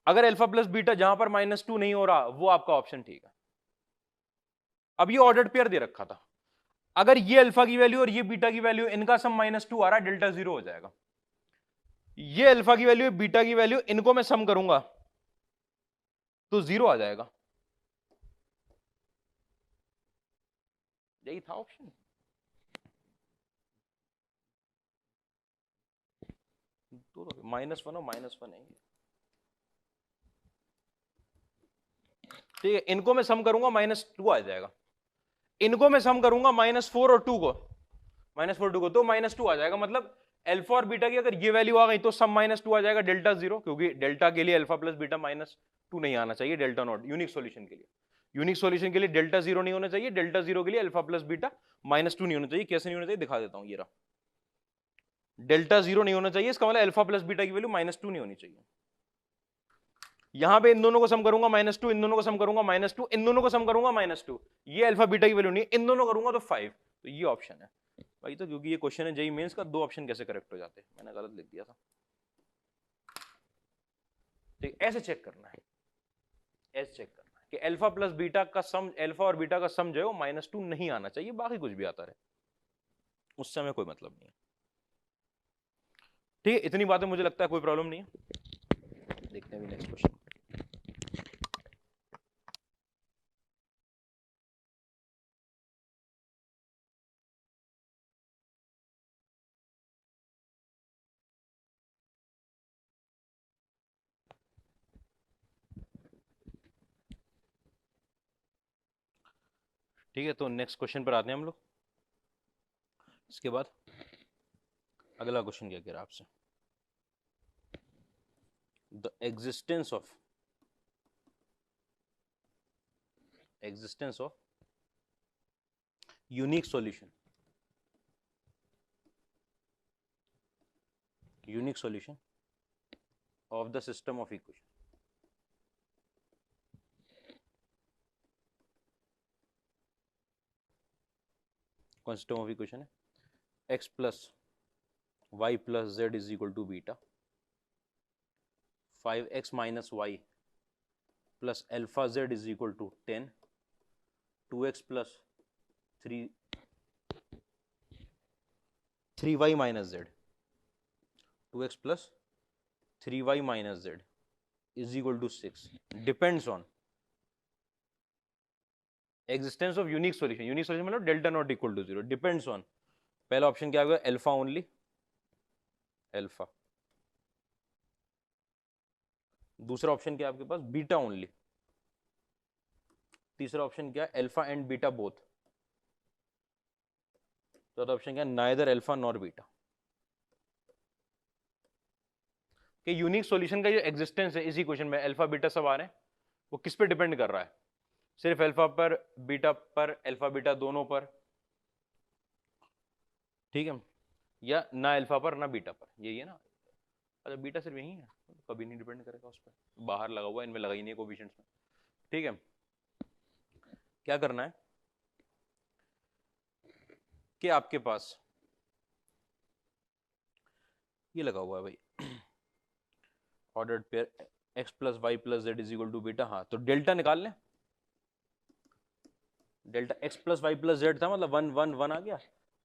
अगर अल्फा प्लस बीटा जहां पर -2 नहीं हो रहा वो आपका ऑप्शन ठीक है। अब ये ऑर्डर्ड पेयर दे रखा था, अगर ये अल्फा की वैल्यू और ये बीटा की वैल्यू, इनका सम -2 आ रहा है, डेल्टा 0 हो जाएगा। ये अल्फा की वैल्यू बीटा की वैल्यू, इनको मैं सम करूंगा तो 0 आ जाएगा। यही था ऑप्शन। तो -1 और -1 है। ठीक है, इनको मैं सम करूंगा -2 आ जाएगा, इनको मैं सम करूंगा -4 और 2 को, -4 2 को, तो -2 आ जाएगा। मतलब अल्फा और बीटा की अगर ये वैल्यू आ गई तो सम -2 आ जाएगा, डेल्टा 0, क्योंकि डेल्टा के लिए अल्फा प्लस बीटा -2 नहीं आना चाहिए, डेल्टा नॉट यूनिक सॉल्यूशन के लिए। यूनिक सॉल्यूशन के लिए डेल्टा जीरो नहीं होना चाहिए, डेल्टा जीरो के लिए alpha plus beta minus two नहीं होना चाहिए। कैसे नहीं होना चाहिए दिखा देता हूं, ये रहा, डेल्टा जीरो नहीं होना चाहिए, इसका मतलब अल्फा प्लस बीटा की वैल्यू माइनस टू नहीं होनी चाहिए। यहां पे इन दोनों को सम करूंगा माइनस टू, इन दोनों को सम करूंगा माइनस टू, इन दोनों को सम करूंगा माइनस टू, ये अल्फा बीटा की वैल्यू नहीं, इन दोनों करूंगा तो 5, तो ये ऑप्शन है भाई। तो क्योंकि ये क्वेश्चन है जेईई मेंस का, दो ऑप्शन कैसे करेक्ट हो जाते हैं, मैंने गलत लिख दिया था। ठीक, ऐसे चेक करना है, ऐसे चेक करना है कि अल्फा प्लस बीटा का सम, अल्फा और बीटा का सम जो है वो माइनस टू नहीं आना चाहिए, बाकी कुछ भी आता रहे, उससे हमें कोई मतलब नहीं है। ठीक है, इतनी बातें मुझे लगता है कोई प्रॉब्लम नहीं है। देखते हैं नेक्स्ट क्वेश्चन। ठीक है, तो नेक्स्ट क्वेश्चन पर आते हैं हम लोग। इसके बाद अगला क्वेश्चन क्या कह रहा है आपसे, the existence of unique solution of the system of equation. कौन सिस्टम ऑफ इक्वेशन है? X plus Y plus Z is equal to beta, 5x minus Y plus alpha Z is equal to 10, 2x plus 3y minus Z, 2x plus 3y minus Z is equal to 6, depends on existence of unique solution. Unique solution मतलब delta not equal to zero, depends on, पहला option क्या होगा, alpha only, alpha. दूसरा option क्या है आपके पास, beta only. तीसरा option क्या है, अल्फा एंड बीटा बोथ। चौथा ऑप्शन क्या है, नाइदर अल्फा नॉर बीटा। कि यूनिक सॉल्यूशन का जो एग्जिस्टेंस है इसी क्वेश्चन में अल्फा बीटा सब आ रहे हैं, वो किस पे डिपेंड कर रहा है, सिर्फ अल्फा पर, बीटा पर, अल्फा बीटा दोनों पर, ठीक है, या ना अल्फा पर ना बीटा पर, यही है ना। अच्छा, बीटा सिर्फ यही है, कभी नहीं डिपेंड करेगा उस पर, बाहर लगा हुआ है, इनमें लगा ही नहीं है कोएफिशिएंट्स में। ठीक है, क्या करना है कि आपके पास ये लगा हुआ है भाई, ordered pair x plus Y plus Z is equal to beta. हाँ, तो डेल्टा निकाल लें, delta x plus Y plus z था, मतलब 1 1 1 आ गया,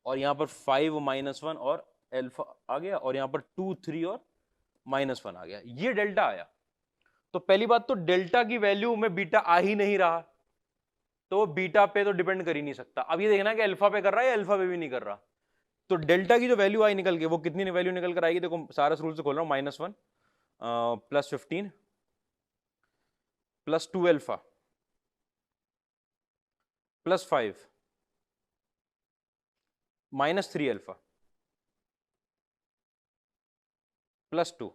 और यहाँ पर 5 माइनस 1 और अल्फा आ गया, और यहाँ पर 2 3 और माइनस 1 आ गया, ये डेल्टा आया। तो पहली बात तो डेल्टा की वैल्यू में बीटा आ ही नहीं रहा, तो बीटा पे तो डिपेंड कर ही नहीं सकता। अब ये देखना कि अल्फा पे कर रहा है या अल्फा पे भी नहीं कर रहा। तो डेल्टा की जो वैल्यू आई निकल के, वो कितनी वैल्यू निकल कर आएगी, देखो सारा रूल से खोल रहा हूं, -1 plus 15 plus 2 alpha plus 5 minus 3 alpha plus 2,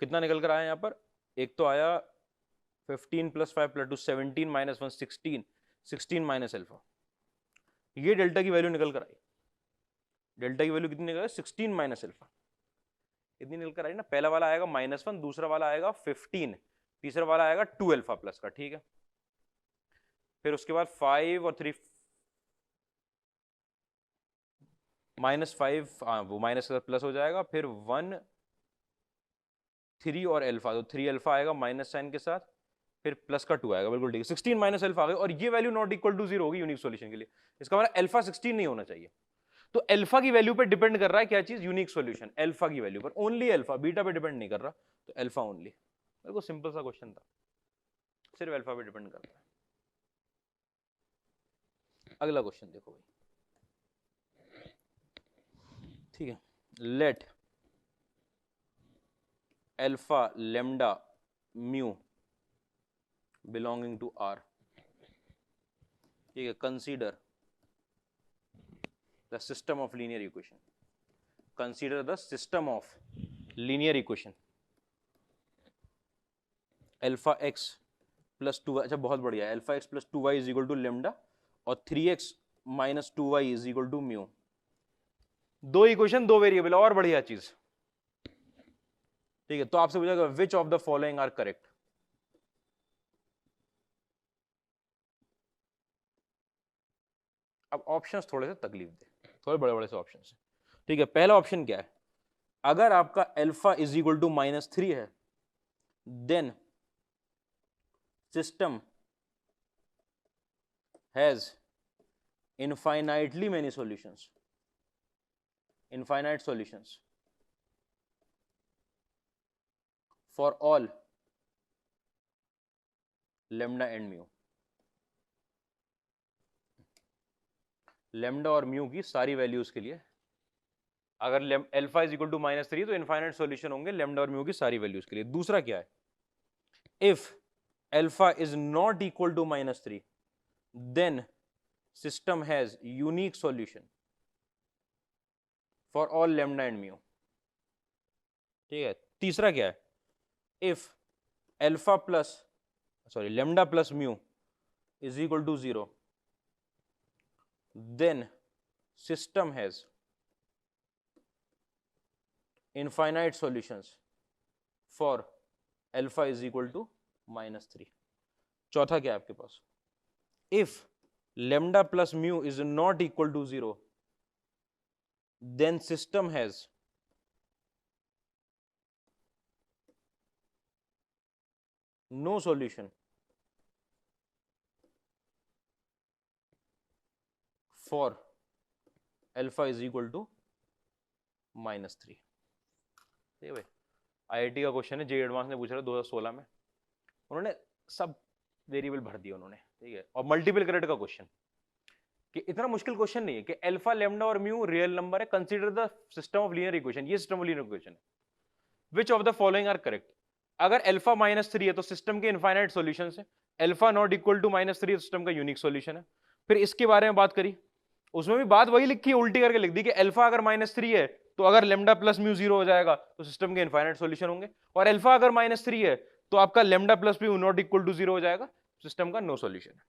कितना निकल कर आया यहां पर, एक तो आया 15 plus 5 plus 2 17 minus 1 16, 16 minus alpha, ये डेल्टा की वैल्यू निकल कर आई। डेल्टा की वैल्यू कितनी निकल, 16 माइनस अल्फा, इतनी निकल कर आई ना। पहला वाला आएगा -1, दूसरा वाला आएगा 15, तीसरा वाला आएगा 2 अल्फा प्लस का, ठीक है। फिर उसके बाद 5 और 3 -5, वो माइनस प्लस हो जाएगा, फिर 1 3 और अल्फा, तो 3 अल्फा आएगा माइनस साइन के साथ, फिर प्लस का 2 आएगा, बिल्कुल ठीक है। 16 माइनस अल्फा आ गया, और ये वैल्यू नॉट इक्वल टू 0 होगी यूनिक सॉल्यूशन के लिए। इसका मतलब अल्फा 16 नहीं होना चाहिए। तो अल्फा की वैल्यू पे डिपेंड कर रहा है क्या चीज, यूनिक सॉल्यूशन, अल्फा की वैल्यू पर, ओनली अल्फा, बीटा पे डिपेंड नहीं कर रहा, तो अल्फा ओनली। बिल्कुल सिंपल सा क्वेश्चन था, सिर्फ अल्फा पे डिपेंड करता है। अगला क्वेश्चन देखो भाई, ठीक है, let alpha lambda mu belonging to r, ठीक है, consider the system of linear equation, consider the system of linear equation alpha x plus 2y, अच्छा बहुत बढ़िया, alpha x plus 2y is equal to lambda और 3x minus 2y is equal to mu. दो equation दो variable, और बढ़िया चीज। ठीक है, तो आपसे पूछेगा which of the following are correct. अब ऑप्शंस थोड़े से तकलीफ दे, थोड़े बड़े बड़े से ऑप्शंस हैं। ठीक है, पहला ऑप्शन क्या है, अगर आपका अल्फा इज इक्वल टू -3 है then system has infinitely many solutions, infinite solutions for all lambda and mu, lambda और mu की सारी वैल्यूज के लिए अगर अल्फा इज इक्वल टू -3 तो इनफाइनाइट सॉल्यूशन होंगे लैम्डा और म्यू की सारी वैल्यूज के लिए। दूसरा क्या है, if alpha is not equal to -3 then system has unique solution for all lambda and mu. ठीक है, तीसरा क्या है, if alpha plus lambda plus mu is equal to 0 then system has infinite solutions for alpha is equal to -3। चौथा क्या है आपके पास, if lambda plus mu is not equal to 0 then system has no solution for alpha is equal to -3। ठीक है भाई, IIT का question है, जे advance ने पूछा था 2016 में, उन्होंने सब वेरिएबल भर दिए उन्होंने। ठीक है, और मल्टीपल करेक्ट का क्वेश्चन, कि इतना मुश्किल क्वेश्चन नहीं है कि अल्फा लैम्डा और म्यू रियल नंबर है, consider the system of linear equation, ये सिस्टम ऑफ लीनियर इक्वेशन है, which of the following are correct. अगर अल्फा -3 है तो सिस्टम के इनफाइनाइट सॉल्यूशन है, alpha not equal to -3 system का यूनिक सॉल्यूशन है। फिर इसके बारे में बात करी, उसमें भी बात वही लिखी, उल्टी करके लिख दी कि अल्फा अगर -3 है तो अगर लेमडा प्लस म्यू 0 हो जाएगा तो सिस्टम के इनफाइनाइट सॉल्यूशन होंगे, और अल्फा अगर -3 है तो आपका lambda plus mu not equal to 0 हो जाएगा, सिस्टम का नो सॉल्यूशन है।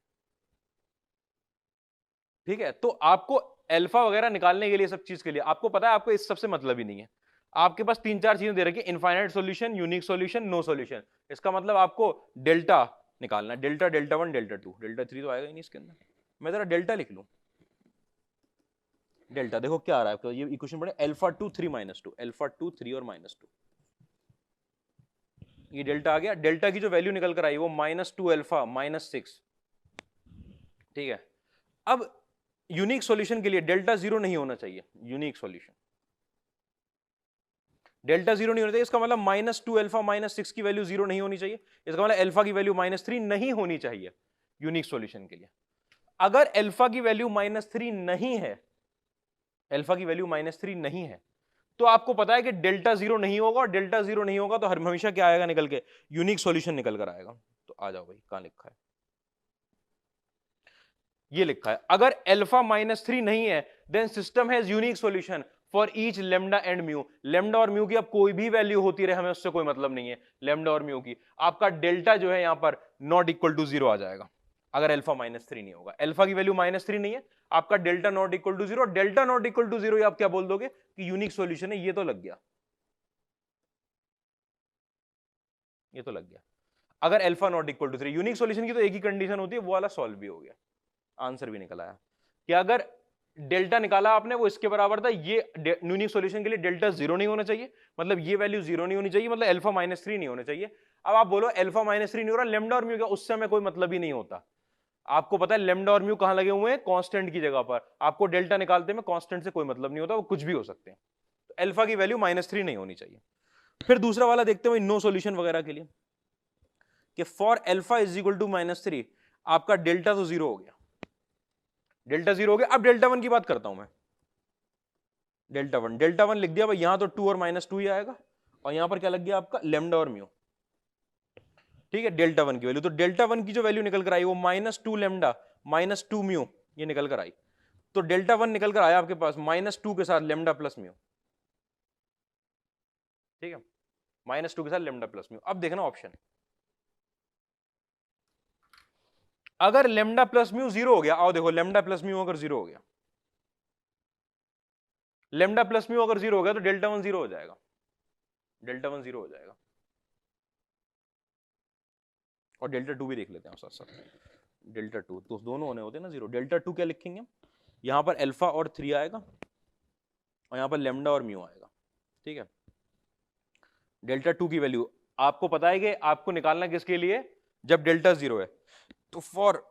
ठीक है, तो आपको अल्फा वगैरह निकालने के लिए, सब चीज के लिए आपको पता है आपको इस सबसे मतलब ही नहीं है। आपके पास 3-4 चीजें दे रखी है, infinite solution, unique solution, no solution. इसका मतलब आपको डेल्टा निकालना है, डेल्टा, डेल्टा 1, डेल्टा 2, डेल्टा 3 तो आएगा ही नहीं इसके अंदर। मैं जरा डेल्टा लिख लूं, डेल्टा देखो क्या आ रहा है आपको, ये इक्वेशन पढ़े, अल्फा 2 3 -2, अल्फा 2 3 और -2, ये डेल्टा आ गया। डेल्टा की जो वैल्यू निकल कर आई वो -2 अल्फा -6। ठीक है, अब यूनिक सॉल्यूशन के लिए डेल्टा 0 नहीं होना चाहिए, यूनिक सॉल्यूशन डेल्टा 0 नहीं होना चाहिए, इसका मतलब -2 अल्फा -6 की वैल्यू 0 नहीं होनी चाहिए, इसका मतलब अल्फा की वैल्यू -3 नहीं होनी चाहिए यूनिक सॉल्यूशन के लिए। अगर अल्फा की वैल्यू -3 नहीं है, अल्फा की वैल्यू -3 नहीं है, तो आपको पता है कि डेल्टा 0 नहीं होगा, और डेल्टा 0 नहीं होगा तो हमेशा क्या आएगा निकल के, यूनिक सॉल्यूशन निकल कर आएगा। तो आ जाओ भाई, कहां लिखा है, ये लिखा है, अगर अल्फा -3 नहीं है then system has unique solution for each lambda and mu. Lambda और म्यू की अब कोई भी वैल्यू होती रहे, हमें उससे कोई मतलब नहीं है, लेमडा और म्यू की, आपका डेल्टा जो है यहां पर नॉट इक्वल टू 0 आ जाएगा अगर अल्फा -3 नहीं होगा। अल्फा की वैल्यू -3 नहीं है, आपका delta not equal to 0, delta not equal to 0 आप क्या बोल दोगे कि यूनिक सॉल्यूशन है, ये तो लग गया, ये तो लग गया। अगर alpha not equal to 3, unique solution की तो एक ही कंडीशन होती है, वो वाला सॉल्व भी हो गया, आंसर भी निकल आया कि अगर डेल्टा निकाला आपने वो इसके बराबर था, ये यूनिक सॉल्यूशन के लिए डेल्टा 0 नहीं होना चाहिए, मतलब ये वैल्यू 0 नहीं होनी चाहिए, मतलब अल्फा -3 नहीं होना चाहिए। अब आप बोलो अल्फा -3 नहीं हो रहा, लेमडा और म्यू का, उससे हमें कोई मतलब ही नहीं होता। आपको पता है लेमडा और म्यू कहां लगे हुए हैं, कांस्टेंट की जगह पर, आपको डेल्टा निकालते में कांस्टेंट से कोई मतलब नहीं होता, वो कुछ भी हो सकते हैं। तो अल्फा की वैल्यू -3 नहीं होनी चाहिए। फिर दूसरा वाला देखते हैं नो सॉल्यूशन वगैरह के लिए, कि for alpha is equal to -3 आपका डेल्टा तो 0 हो गया, डेल्टा 0 हो गया। अब डेल्टा 1 की बात करता हूं मैं, डेल्टा 1 लिख दिया भाई, यहां तो 2 और -2 ही आएगा, और यहां पर क्या लग गया आपका, लेमडा और म्यू। ठीक है, डेल्टा 1 की वैल्यू, तो डेल्टा 1 की जो वैल्यू निकल कर आई वो -2 लेमडा -2 म्यू, ये निकल कर आई। तो डेल्टा 1 निकल कर आया आपके पास -2 के साथ लेमडा प्लस म्यू। ठीक है, -2 के साथ लेमडा प्लस म्यू। अब देखना ऑप्शन, अगर लेमडा प्लस म्यू 0 हो गया, आओ देखो लेमडा प्लस म्यू अगर 0 हो गया, लेमडा प्लस म्यू अगर 0 हो गया तो डेल्टा 1 0 हो जाएगा, डेल्टा 1 0 हो जाएगा। और डेल्टा 2 भी देख लेते हैं साथ साथ, डेल्टा 2 तो दोनों होने होते हैं ना 0। डेल्टा 2 क्या लिखेंगे, यहां पर अल्फा और 3 आएगा और यहां पर लेमडा और म्यू आएगा, ठीक है। डेल्टा 2 की वैल्यू आपको पता है कि आपको निकालना किसके लिए, जब डेल्टा 0 है, तो for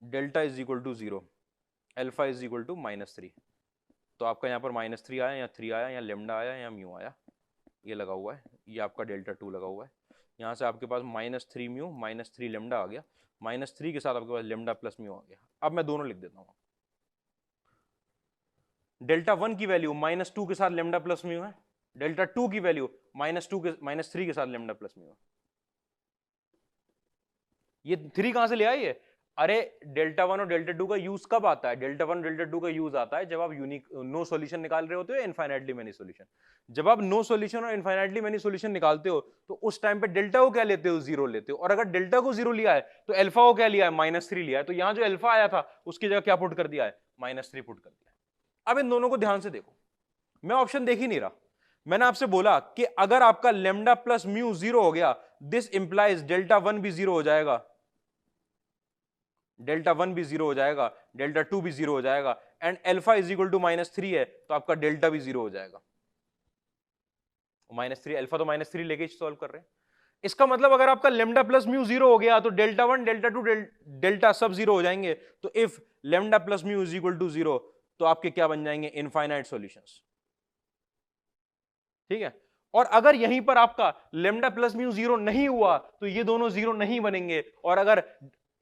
delta is equal to 0, alpha is equal to -3, तो आपका यहाँ पर -3 आया, या 3 आया, या लेमडा आया, या म्यू आया, ये लगा हुआ है, ये आपका डेल्टा 2 लगा हुआ है। यहाँ से आपके पास -3 म्यू -3 लेमडा आ गया, -3 के साथ आपके पास लेमडा प्लस म्यू आ गया। अब मैं दोनों लिख देता हूँ। डेल्टा 1 की वैल्यू -2 के साथ लेमडा प्लस म्यू है, डेल्टा 2 की वैल्यू -3 के साथ लेमडा प्लस म्यू है। ये 3 कहां से ले आई है, अरे डेल्टा 1 और डेल्टा 2 का यूज कब आता है, डेल्टा 1 डेल्टा 2 का यूज आता है जब आप यूनिक नो सॉल्यूशन निकाल रहे होते हो, इनफाइनाइटली मेनी सॉल्यूशन। जब आप नो सॉल्यूशन और इनफाइनाइटली मेनी सॉल्यूशन निकालते हो तो उस टाइम पे डेल्टा को क्या लेते हो, 0 लेते हो, और अगर डेल्टा को 0 लिया है तो अल्फा को क्या लिया है, -3 लिया है, तो यहां जो अल्फा आया था उसकी जगह क्या पुट कर दिया है, -3 पुट कर दिया है। अब इन दोनों को ध्यान से देखो, मैं ऑप्शन देख ही नहीं रहा, मैंने आपसे बोला कि अगर आपका लेमडा प्लस म्यू 0 हो गया, दिस इंप्लाइज डेल्टा 1 भी 0 हो जाएगा, डेल्टा 1 भी 0 हो जाएगा, डेल्टा 2 भी 0 हो जाएगा, and alpha is equal to -3 है तो आपका डेल्टा भी 0 हो जाएगा। -3 अल्फा तो -3 लेके सॉल्व कर रहे हैं, इसका मतलब अगर आपका लेमडा प्लस म्यू 0 हो गया तो डेल्टा 1 डेल्टा 2 डेल्टा सब 0 हो जाएंगे। तो if lambda plus mu is equal to 0 तो आपके क्या बन जाएंगे, इनफाइनाइट सॉल्यूशंस, ठीक है। और अगर यहीं पर आपका लेमडा प्लस म्यू 0 नहीं हुआ तो ये दोनों 0 नहीं बनेंगे, और अगर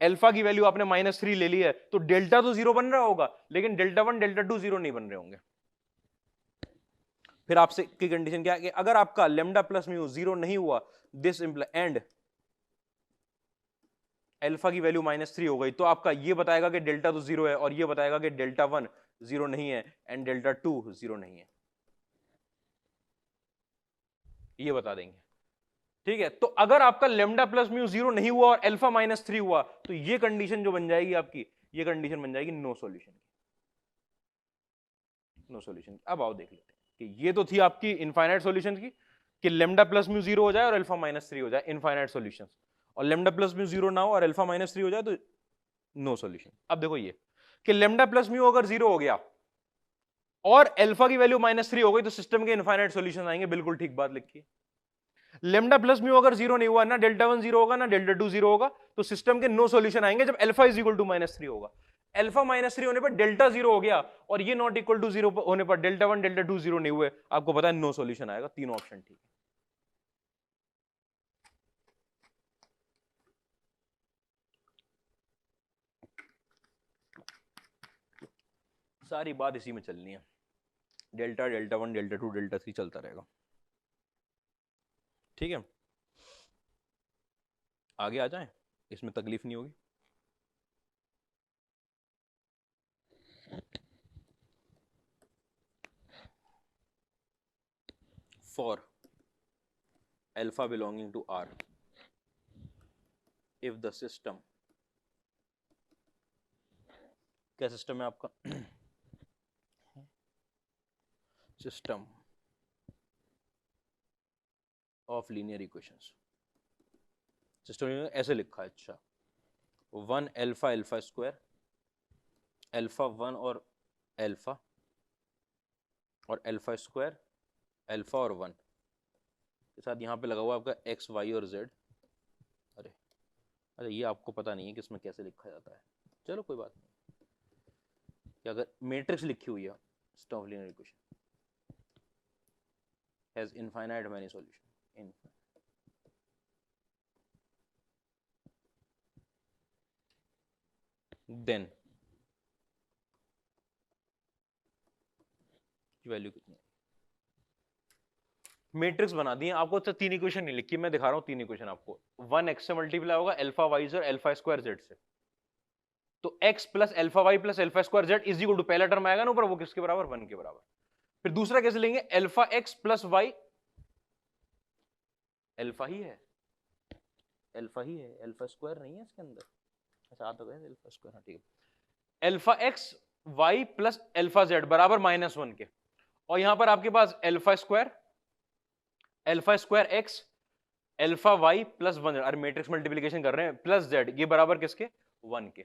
अल्फा की वैल्यू आपने -3 ले ली है तो डेल्टा तो 0 बन रहा होगा, लेकिन डेल्टा 1 डेल्टा 2 0 नहीं बन रहे होंगे। फिर आपसे की कंडीशन क्या है कि अगर आपका लेमडा प्लस म्यू 0 नहीं हुआ, दिस इंप्लाई एंड अल्फा की वैल्यू -3 हो गई, तो आपका ये बताएगा कि डेल्टा तो 0 है, और ये बताएगा कि डेल्टा 1 0 नहीं है एंड डेल्टा 2 0 नहीं है, ये बता देंगे, ठीक है। तो अगर आपका लेमडा प्लस म्यू 0 नहीं हुआ और अल्फा -3 हुआ तो ये कंडीशन जो बन जाएगी आपकी, ये कंडीशन बन जाएगी नो सॉल्यूशन की, नो सॉल्यूशन। अब आओ देख लेते हैं कि ये तो थी आपकी इनफाइनाइट सॉल्यूशन की, कि लेमडा प्लस म्यू 0 हो जाए और अल्फा -3 हो जाए, इनफाइनाइट सॉल्यूशंस, और लेमडा प्लस म्यू 0 ना हो और अल्फा -3 हो जाए तो नो सॉल्यूशन। अब देखो ये कि लेमडा प्लस म्यू अगर 0 हो गया और अल्फा की वैल्यू -3 हो गई तो सिस्टम के इनफाइनाइट सॉल्यूशन आएंगे, बिल्कुल ठीक बात लिखी। लेमडा प्लस म्यू अगर 0 नहीं हुआ, ना डेल्टा 1 0 होगा ना डेल्टा 2 0 होगा, तो सिस्टम के नो सॉल्यूशन आएंगे जब अल्फा इज इक्वल टू -3 होगा। अल्फा -3 होने पर डेल्टा 0 हो गया, और ये नॉट इक्वल टू 0 होने पर डेल्टा 1 डेल्टा 2 0 नहीं हुए, आपको पता है नो सॉल्यूशन आएगा। तीनों ऑप्शन ठीक है। सारी बात इसी में चलनी है, डेल्टा डेल्टा 1 डेल्टा 2 डेल्टा 3 चलता रहेगा, ठीक है। आगे आ जाएं, इसमें तकलीफ नहीं होगी। For alpha belonging to R, if the system, क्या सिस्टम है आपका, system of linear equations, system ऐसे लिखा है, अच्छा 1 अल्फा अल्फा स्क्वायर, अल्फा 1 और अल्फा स्क्वायर, अल्फा और 1 के साथ यहाँ पे लगा हुआ आपका x y और z। अरे अरे ये आपको पता नहीं है कि इसमें कैसे लिखा जाता है, चलो कोई बात नहीं। कि अगर मैट्रिक्स लिखी हुई है, system of linear equation has infinite many solution, then value कितनी है, मैट्रिक्स बना दिए आपको। तो 3 इक्वेशन नहीं लिखी, मैं दिखा रहा हूं 3 इक्वेशन आपको। 1 x से मल्टीप्लाई होगा अल्फा वाई और अल्फा स्क्वायर जेड से, तो x plus alpha Y plus alpha square z is equal to, पहला टर्म आएगा ना ऊपर, वो किसके बराबर, 1 के बराबर। फिर दूसरा कैसे लेंगे, alpha x plus Y, alpha ही है, अल्फा ही है, अल्फा स्क्वायर नहीं है इसके अंदर। अच्छा आ तो गए अल्फा स्क्वायर, हाँ ठीक है। Alpha X Y plus alpha Z बराबर -1 के, और यहां पर आपके पास alpha square X alpha Y plus 1, अरे मैट्रिक्स मल्टीप्लिकेशन कर रहे हैं, प्लस जेड, ये बराबर किसके, 1 के।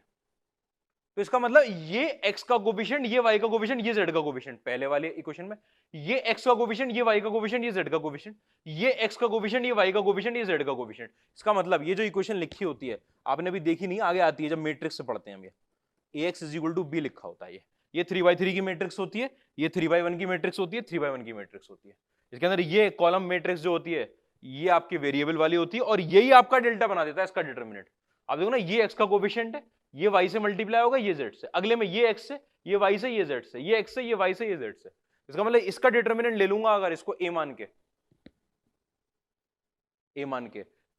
तो इसका मतलब ये x का कोफिशिएंट, ये y का कोफिशिएंट, ये z का कोफिशिएंट, पहले वाले इक्वेशन में ये x का कोफिशिएंट, ये y का कोफिशिएंट, ये z का कोफिशिएंट, ये x का कोफिशिएंट, ये y का कोफिशिएंट, ये z का कोफिशिएंट। इसका मतलब ये जो इक्वेशन लिखी होती है, आपने भी देखी नहीं, आगे आती है जब मैट्रिक्स से पढ़ते हैं हम, ये ax = b लिखा होता है, ये 3/3 की मैट्रिक्स होती है, ये 3/1 की मैट्रिक्स होती है, 3/1 की मैट्रिक्स होती है। इसके अंदर ये कॉलम मैट्रिक्स जो होती है, ये आपकी वेरिएबल वाली होती है, और यही आपका डेल्टा बना देता है, इसका डिटरमिनेंट। आप देखो ना, ये x का कोफिशिएंट है, ये y से मल्टीप्लाई होगा, ये z से, अगले में ये x से, ये y से, ये z से, ये x से, ये y से, ये z से। इसका मतलब इसका डिटरमिनेंट ले लूंगा अगर इसको a मान के,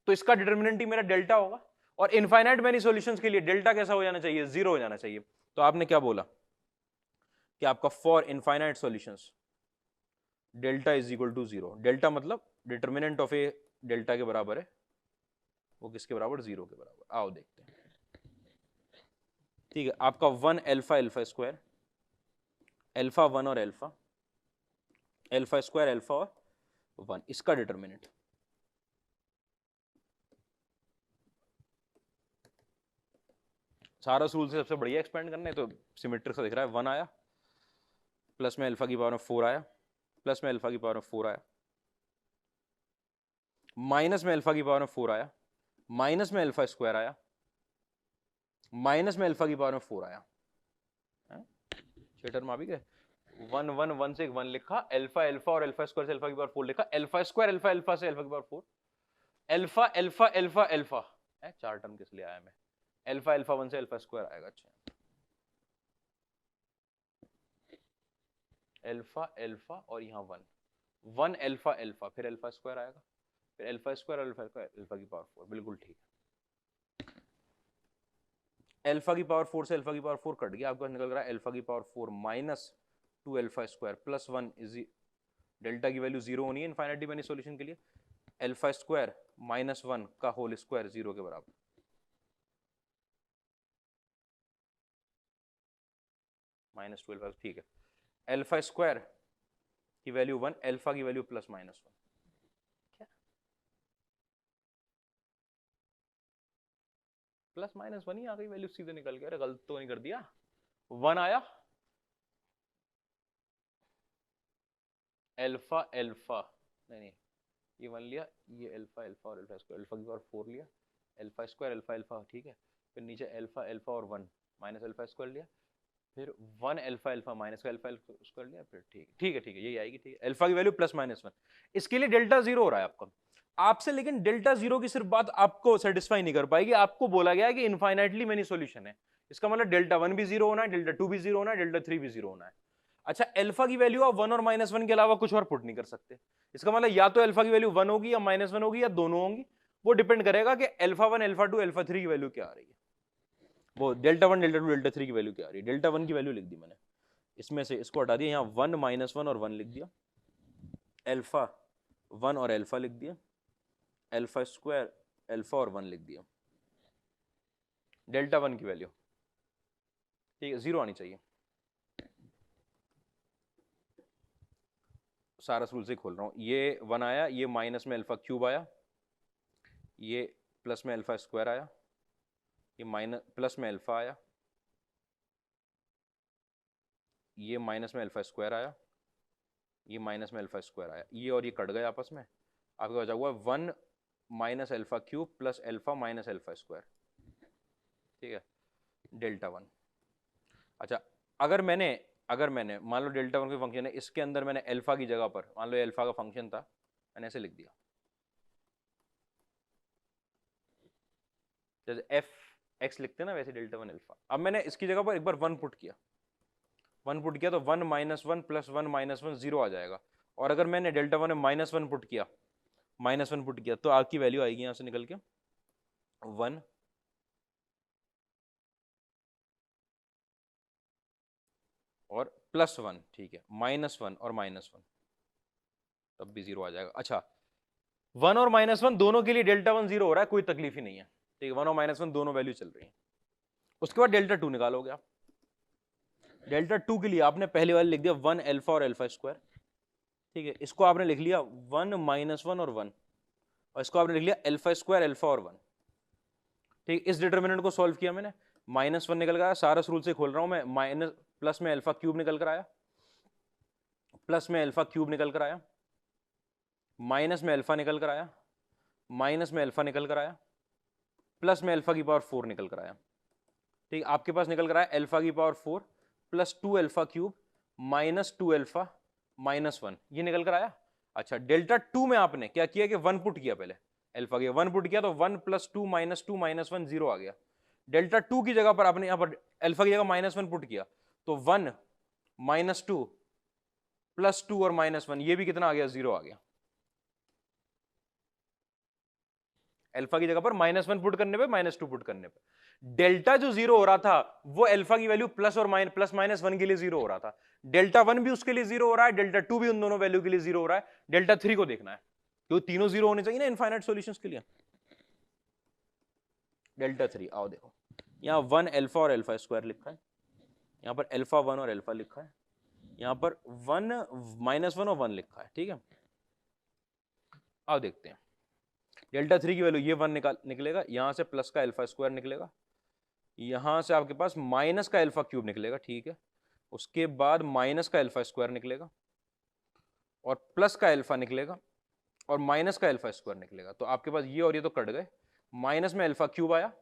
तो इसका डिटरमिनेंट ही मेरा डेल्टा होगा। और इनफाइनाइट मैनी सॉल्यूशंस के लिए डेल्टा कैसा हो जाना चाहिए, 0 हो जाना चाहिए। तो आपने क्या बोला कि आपका for infinite solutions delta = 0। Delta मतलब डिटरमिनेंट ऑफ ए डेल्टा के बराबर है, वो किसके बराबर, 0 के बराबर। आओ देखते हैं, ठीक है। आपका 1 अल्फा स्क्वायर, अल्फा 1 और अल्फा स्क्वायर अल्फा और 1, इसका डिटरमिनेंट सारा रूल से सबसे बढ़िया एक्सपेंड करना है, तो सिमेट्रिक सा दिख रहा है। 1 आया, प्लस में अल्फा की पावर में 4 आया, प्लस में अल्फा की पावर में 4 आया, माइनस में अल्फा की पावर में 4 आया, माइनस में अल्फा स्क्वायर आया, माइनस में अल्फा की पावर में 4 आया। छह टर्म आ भी गए। 1 1 1 से 1 लिखा, अल्फा अल्फा और अल्फा स्क्वायर से अल्फा की पावर 4 लिखा, अल्फा स्क्वायर अल्फा अल्फा से अल्फा की power 4, alpha alpha alpha alpha है। 4 टर्म किस लिए आया मैं, अल्फा अल्फा 1 से अल्फा स्क्वायर आएगा। अच्छा, अल्फा अल्फा और यहाँ 1 अल्फा अल्फा, फिर अल्फा स्क्वायर आएगा, फिर अल्फा स्क्वायर अल्फा अल्फा की पावर 4, बिल्कुल ठीक है। अल्फा की पावर 4 से अल्फा की पावर 4 कट गया, आपको निकल रहा है अल्फा की power 4 minus 2 alpha square plus 1 is, delta की वैल्यू 0 होनी है इनफाइनाइट मैनी सॉल्यूशन के लिए। अल्फा स्क्वायर माइनस 1 का होल स्क्वायर 0 के बराबर, -12, ठीक है। अल्फा स्क्वायर की वैल्यू 1, अल्फा की वैल्यू प्लस माइनस 1, क्या प्लस माइनस 1 ही आ गई वैल्यू सीधे निकल के। अरे गलत तो नहीं कर दिया, 1 आया, अल्फा अल्फा नहीं, ये 1 लिया, ये अल्फा अल्फा और अल्फा स्क्वायर, अल्फा की पावर 4 लिया, अल्फा स्क्वायर अल्फा अल्फा, ठीक है। फिर नीचे अल्फा अल्फा और 1 माइनस अल्फा स्क्वायर लिया, फिर 1 अल्फा अल्फा माइनस का अल्फा स्क्वायर लिया, फिर ठीक है यही आएगी, ठीक है। अल्फा की वैल्यू प्लस माइनस 1, इसके लिए डेल्टा 0 हो रहा है आपका आपसे, लेकिन डेल्टा 0 की सिर्फ बात आपको सेटिस्फाई नहीं कर पाएगी। आपको बोला गया है कि इनफाइनाइटली मेनी सॉल्यूशन है, इसका मतलब डेल्टा 1 भी 0 होना है, डेल्टा 2 भी 0 होना है, डेल्टा 3 भी 0 होना है। अच्छा, अल्फा की वैल्यू आप 1 और -1 के अलावा कुछ और पुट नहीं कर सकते। इसका मतलब या तो अल्फा की वैल्यू 1 होगी या -1 होगी या दोनों होंगी, वो डिपेंड करेगा कि अल्फा 1 अल्फा 2 अल्फा 3 की वैल्यू क्या आ रही है, वो डेल्टा 1 डेल्टा 2 डेल्टा 3 की वैल्यू क्या आ रही है। डेल्टा 1 की वैल्यू लिख दी मैंने, इसमें से इसको हटा दिया, यहाँ 1 -1 और 1 लिख दिया, अल्फा 1 और अल्फा लिख दिया, अल्फा स्क्वायर अल्फा और 1 लिख दिया, डेल्टा 1 की वैल्यू, ठीक है, 0 आनी चाहिए। सारा रूल से खोल रहा हूं, ये 1 आया, ये माइनस में अल्फा क्यूब आया, ये प्लस में अल्फा स्क्वायर आया, ये माइनस प्लस में अल्फा आया, ये माइनस में अल्फा स्क्वायर आया, ये माइनस में अल्फा स्क्वायर आया, ये और ये कट गए आपस में, आपके बचा हुआ 1 minus alpha cube plus alpha minus alpha square, ठीक है, डेल्टा 1। अच्छा, अगर मैंने मान लो डेल्टा 1 का फंक्शन है, इसके अंदर मैंने अल्फा की जगह पर मान लो अल्फा का फंक्शन था, मैंने ऐसे लिख दिया, जैसे एफ एक्स लिखते हैं ना, वैसे डेल्टा 1 अल्फा। अब मैंने इसकी जगह पर एक बार 1 पुट किया, तो 1 -1 प्लस 1 -1 0 आ जाएगा। और अगर मैंने डेल्टा 1 में -1 पुट किया, तो आपकी वैल्यू आएगी यहां से निकल के 1 और +1, ठीक है, -1 और -1, तब भी 0 आ जाएगा। अच्छा, 1 और -1 दोनों के लिए डेल्टा 1 0 हो रहा है, कोई तकलीफ ही नहीं है, ठीक है। 1 और -1 दोनों वैल्यू चल रही है। उसके बाद डेल्टा 2 निकालोगे आप। डेल्टा 2 के लिए आपने पहले वाले लिख दिया 1 अल्फा और अल्फा स्क्वायर, ठीक है। इसको आपने लिख लिया 1 -1 और 1, और इसको आपने लिख लिया अल्फा स्क्वायर अल्फा और 1, ठीक। इस डिटर्मिनेंट को सॉल्व किया मैंने, -1 निकल कर आया, सारस रूल से खोल रहा हूं मैं, माइनस प्लस में अल्फा क्यूब निकल कर आया, प्लस में अल्फा क्यूब निकल कर आया, माइनस में अल्फा निकल कर आया, माइनस में अल्फा निकल कर आया, प्लस में अल्फा की पावर 4 निकल कर आया, ठीक। आपके पास निकल कर आया अल्फा की power 4 plus 2 alpha cube minus 2 alpha -1, ये निकल कर आया। अच्छा, डेल्टा 2 में आपने क्या किया कि 1 पुट किया, पहले अल्फा के 1 पुट किया तो 1 + 2 - 2 - 1 0 आ गया। डेल्टा 2 की जगह पर आपने यहां पर अल्फा की जगह -1 पुट किया तो 1 - 2 + 2 और -1, ये भी कितना आ गया, 0 आ गया। अल्फा की जगह पर -1 पुट करने पे, -2 पुट करने पे डेल्टा जो 0 हो रहा था वो अल्फा की वैल्यू प्लस और प्लस -1 के लिए 0 हो रहा था। डेल्टा 1 भी उसके लिए 0 हो रहा है, डेल्टा 2 भी उन दोनों वैल्यू के लिए 0 हो रहा है। डेल्टा 3 को देखना है, क्योंकि तीनों 0 होने चाहिए ना इनफाइनाइट सॉल्यूशंस के लिए। डेल्टा 3 आओ देखो, यहाँ 1 अल्फा और अल्फा स्क्वायर लिखा है, यहाँ पर अल्फा 1 और अल्फा लिखा है, यहाँ पर 1 -1 और 1 लिखा है, ठीक है। आओ देखते हैं डेल्टा 3 की वैल्यू, ये 1 निकलेगा, यहां से प्लस का अल्फा स्क्वायर निकलेगा, यहां से आपके पास माइनस का अल्फा क्यूब निकलेगा, ठीक है। उसके बाद माइनस का अल्फा स्क्वायर निकलेगा और प्लस का अल्फा निकलेगा और माइनस का अल्फा स्क्वायर निकलेगा। तो आपके पास ये और ये तो कट गए, माइनस में अल्फा क्यूब आया,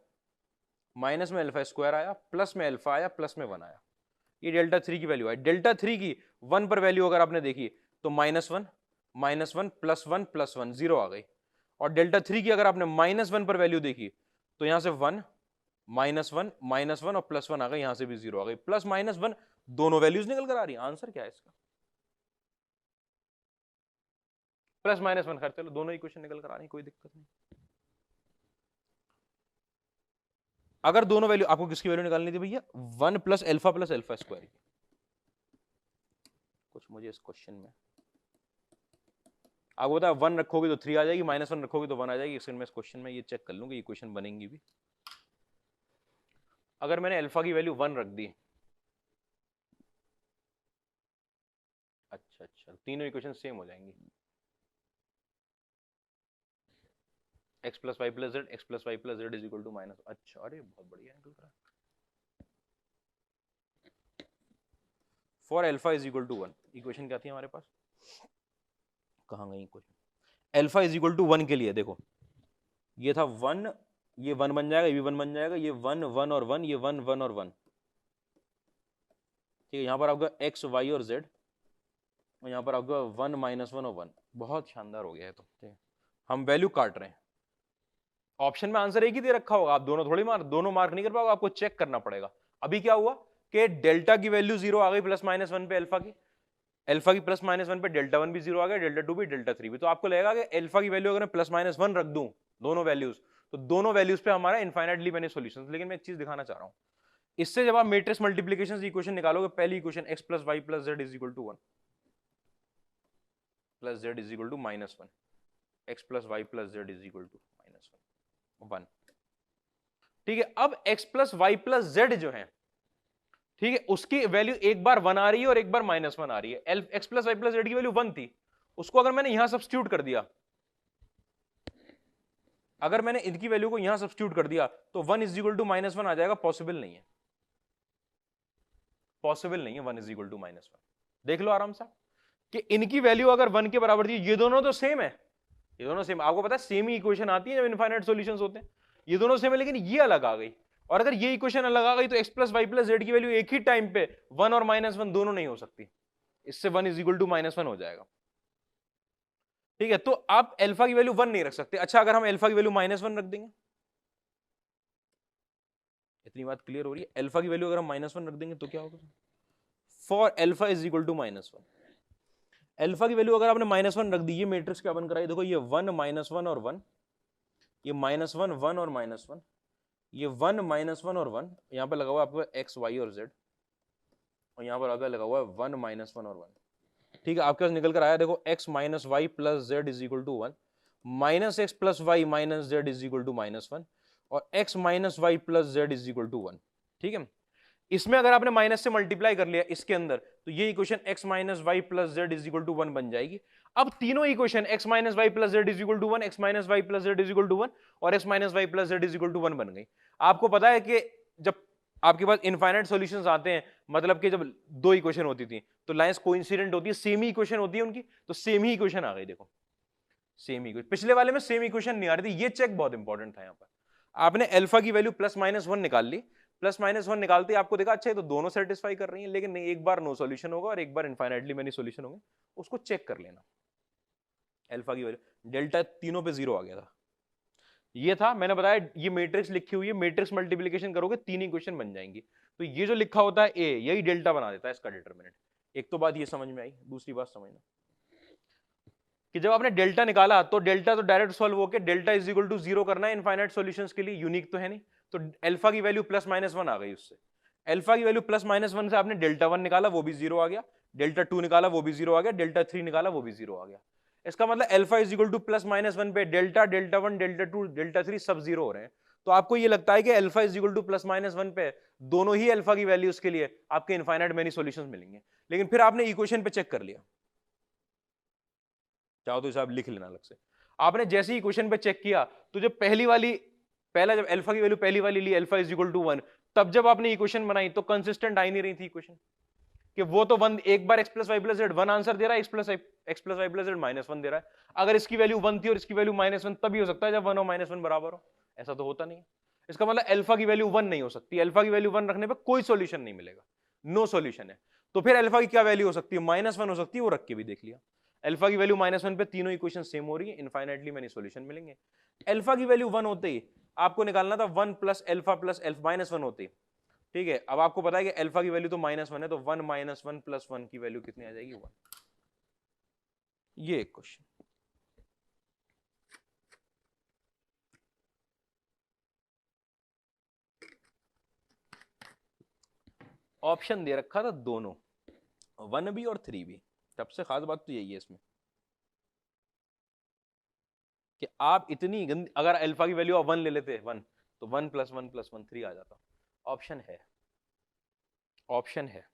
माइनस में अल्फा स्क्वायर आया, प्लस में अल्फा आया, प्लस में 1 आया। ये डेल्टा 3 की वैल्यू है। डेल्टा 3 की 1 पर वैल्यू अगर आपने देखी तो -1 -1 +1 +1 0 आ गई। और डेल्टा 3 की अगर आपने -1 पर वैल्यू देखी तो यहां से 1 -1 -1 और +1 आ गई, यहां से भी 0 आ गई। प्लस -1 दोनों वैल्यूज निकल कर आ रही है। आंसर क्या है इसका? प्लस -1, खैर चलो दोनों इक्वेशन निकल कर आ रही है, कोई दिक्कत नहीं। अगर दोनों वैल्यू, आपको किसकी वैल्यू निकालनी थी भैया? 1 + अल्फा + अल्फा स्क्वायर की। कुछ मुझे इस क्वेश्चन में आपको बता, 1 रखोगे तो 3 आ जाएगी, -1 रखोगे तो 1 आ जाएगी। इस क्वेश्चन में ये चेक कर लूंगी, इक्वेशन बनेंगी भी। अगर मैंने अल्फा की वैल्यू 1 रख दी, अच्छा, तीनों इक्वेशन सेम हो जाएंगी। x + y + z, x + y + z = -, अच्छा, अरे बहुत बढ़िया निकल रहा है। फॉर अल्फा = 1, इक्वेशन क्या थी हमारे पास? कहां गई इक्वेशन? अल्फा = 1 के लिए देखो, ये था 1, ये 1 बन जाएगा, ये भी 1 बन जाएगा, ये 1 1 और 1, ये 1 1 और 1, ठीक है। यहाँ पर आपका x y और z, और यहाँ पर आपका 1 -1 और 1। बहुत शानदार हो गया है तो, ठीक है। हम वैल्यू काट रहे हैं, ऑप्शन में आंसर एक ही दे रखा होगा, आप दोनों मार्क नहीं कर पाओगे, आपको चेक करना पड़ेगा। अभी क्या हुआ कि डेल्टा की वैल्यू 0 आ गई +-1 पे अल्फा की +-1 पे डेल्टा 1 भी 0 आ गया, डेल्टा 2 भी, डेल्टा 3 भी। तो आपको लगेगा कि अल्फा की वैल्यू अगर मैं +-1 रख दूं दोनों वैल्यूज, तो दोनों वैल्यूज पे हमारा इनफाइनाइटली मेनी सॉल्यूशंस। लेकिन मैं एक चीज दिखाना चाह रहा हूं, इससे जब आप मैट्रिक्स मल्टीप्लिकेशन इक्वेशन निकालोगे, पहली equation x + y + z = 1 + z = -1, x + y + z = -1, ठीक है। अब x + y + z जो है, ठीक है, उसकी वैल्यू एक बार 1 आ रही है और एक बार -1 आ रही है। x + y + z की वैल्यू 1 थी, उसको अगर मैंने यहां सब्स्टिट्यूट कर दिया, अगर मैंने इनकी वैल्यू को यहां सब्स्टिट्यूट कर दिया तो 1 = -1 आ जाएगा। पॉसिबल नहीं है, पॉसिबल नहीं है 1 = -1। देख लो आराम से कि इनकी वैल्यू अगर 1 के बराबर थी, ये दोनों तो सेम है, ये दोनों सेम, आपको पता है सेम ही इक्वेशन आती है जब इनफाइनाइट सॉल्यूशंस होते हैं। ये दोनों सेम है, लेकिन ये अलग आ गई। और अगर ये इक्वेशन अलग आ गई तो x + y + z की वैल्यू एक ही टाइम पे 1 और -1 दोनों नहीं हो सकती, इससे 1 = -1 हो जाएगा, ठीक है। तो आप अल्फा की वैल्यू 1 नहीं रख सकते। अच्छा, अगर हम अल्फा की वैल्यू -1 रख देंगे, इतनी बात क्लियर हो रही है? अल्फा की वैल्यू अगर हम -1 रख देंगे तो क्या होगा? फॉर अल्फा = -1, अल्फा की वैल्यू अगर आपने -1 रख दी, ये मैट्रिक्स क्या बन कर आई? देखो, ये 1 -1 और 1, ये -1 1 और -1, ये 1 -1 और 1, यहाँ पे लगा हुआ आपको x y और z, और यहाँ पर आपका लगा हुआ है 1 -1 और 1, ठीक है। आपके पास निकल कर आया, देखो x - y + z = 1, minus x plus y minus Z is equal to -1 और x minus Y plus Z is equal to 1। ठीक है, इसमें अगर आपने माइनस से मल्टीप्लाई कर लिया इसके अंदर तो ये equation x minus Y plus Z is equal to 1 बन जाएगी। अब तीनों equation x minus Y plus Z is equal to 1, x minus Y plus Z is equal to 1 और x minus Y plus Z is equal to 1 बन गई। आपको पता है कि जब आपके पास इनफाइनाइट सॉल्यूशंस आते हैं, मतलब कि जब दो इक्वेशन होती थी तो लाइंस कोइंसिडेंट होती है, सेम ही इक्वेशन होती है उनकी, तो सेम ही इक्वेशन आ गई। देखो सेम इक्वेशन, पिछले वाले में सेम इक्वेशन नहीं आ रही थी, ये चेक बहुत इंपॉर्टेंट था। यहाँ पर आपने अल्फा की वैल्यू +-1 निकाल ली, +-1 निकालते आपको देखा अच्छा है तो दोनों सेटिस्फाई कर रही हैं, लेकिन नहीं, एक बार नो सॉल्यूशन होगा और एक बार इनफाइनाइटली मेनी सॉल्यूशन होंगे, उसको चेक कर लेना। अल्फा की वैल्यू डेल्टा तीनों पे 0 आ गया था, ये था मैंने बताया, ये मैट्रिक्स लिखी हुई है, मैट्रिक्स मल्टीप्लिकेशन करोगे तीन इक्वेशन बन जाएंगी। तो ये जो लिखा होता है ए, यही डेल्टा बना देता है इसका डिटरमिनेंट। एक तो बात ये समझ में आई, दूसरी बात समझना कि जब आपने डेल्टा निकाला तो डेल्टा तो डायरेक्ट सॉल्व होकर डेल्टा इज इक्वल टू 0 करना है इनफाइनाइट सॉल्यूशंस के लिए, यूनिक तो है नहीं, तो अल्फा की वैल्यू +-1 आ गई उससे। अल्फा की वैल्यू +-1 से आपने डेल्टा 1 निकाला, वो भी 0 आ गया, डेल्टा 2 निकाला, वो भी 0 आ गया, डेल्टा 3 निकाला, वो भी 0 आ गया। इसका मतलब अल्फा इज इक्वल टू +-1 पे डेल्टा, डेल्टा 1, डेल्टा 2, डेल्टा 3 सब 0 हो रहे हैं। तो आपको ये लगता है कि अल्फा इज इक्वल टू +-1 पे दोनों ही अल्फा की वैल्यूज के लिए आपके इनफाइनाइट मेनी सॉल्यूशंस मिलेंगे, लेकिन फिर आपने इक्वेशन पे चेक कर लिया, चाहो तो हिसाब लिख लेना अलग से। आपने जैसे ही इक्वेशन पे चेक किया तो जब जब अल्फा की वैल्यू पहली वाली ली अल्फा इज इक्वल टू 1, तब जब आपने इक्वेशन बनाई तो कंसिस्टेंट आ ही नहीं रही थी इक्वेशन, कि वो तो 1 एक बार x plus Y plus Z 1 answer दे रहा है, x plus Y plus Z -1 दे रहा है। अगर इसकी वैल्यू 1 थी और इसकी वैल्यू -1 तभी हो सकता है जब 1 और -1 बराबर हो, ऐसा तो होता नहीं। इसका मतलब अल्फा की वैल्यू 1 नहीं हो सकती, अल्फा की वैल्यू 1 रखने पे कोई सॉल्यूशन नहीं मिलेगा, नो सॉल्यूशन है। तो फिर अल्फा की क्या वैल्यू हो सकती है, -1 हो सकती है, वो रख के भी देख लिया। अल्फा की वैल्यू -1 पे तीनों इक्वेशन सेम हो रही है, इनफाइनाइटली मेनी सॉल्यूशन मिलेंगे। अल्फा की वैल्यू 1 होते ही आपको निकालना था 1 प्लस अल्फा प्लस -1 होते ही, ठीक है। अब आपको पता है कि अल्फा की वैल्यू तो -1 है, तो 1 -1 प्लस 1 की वैल्यू कितनी आ जाएगी, 1। ये एक क्वेश्चन। ऑप्शन दे रखा था दोनों, 1B और 3B। सबसे खास बात तो यही है इसमें कि आप इतनी गंदी, अगर अल्फा की वैल्यू आप 1 ले लेते 1, तो 1 प्लस 1 प्लस 1 3 आ जाता। ऑप्शन है, ऑप्शन है।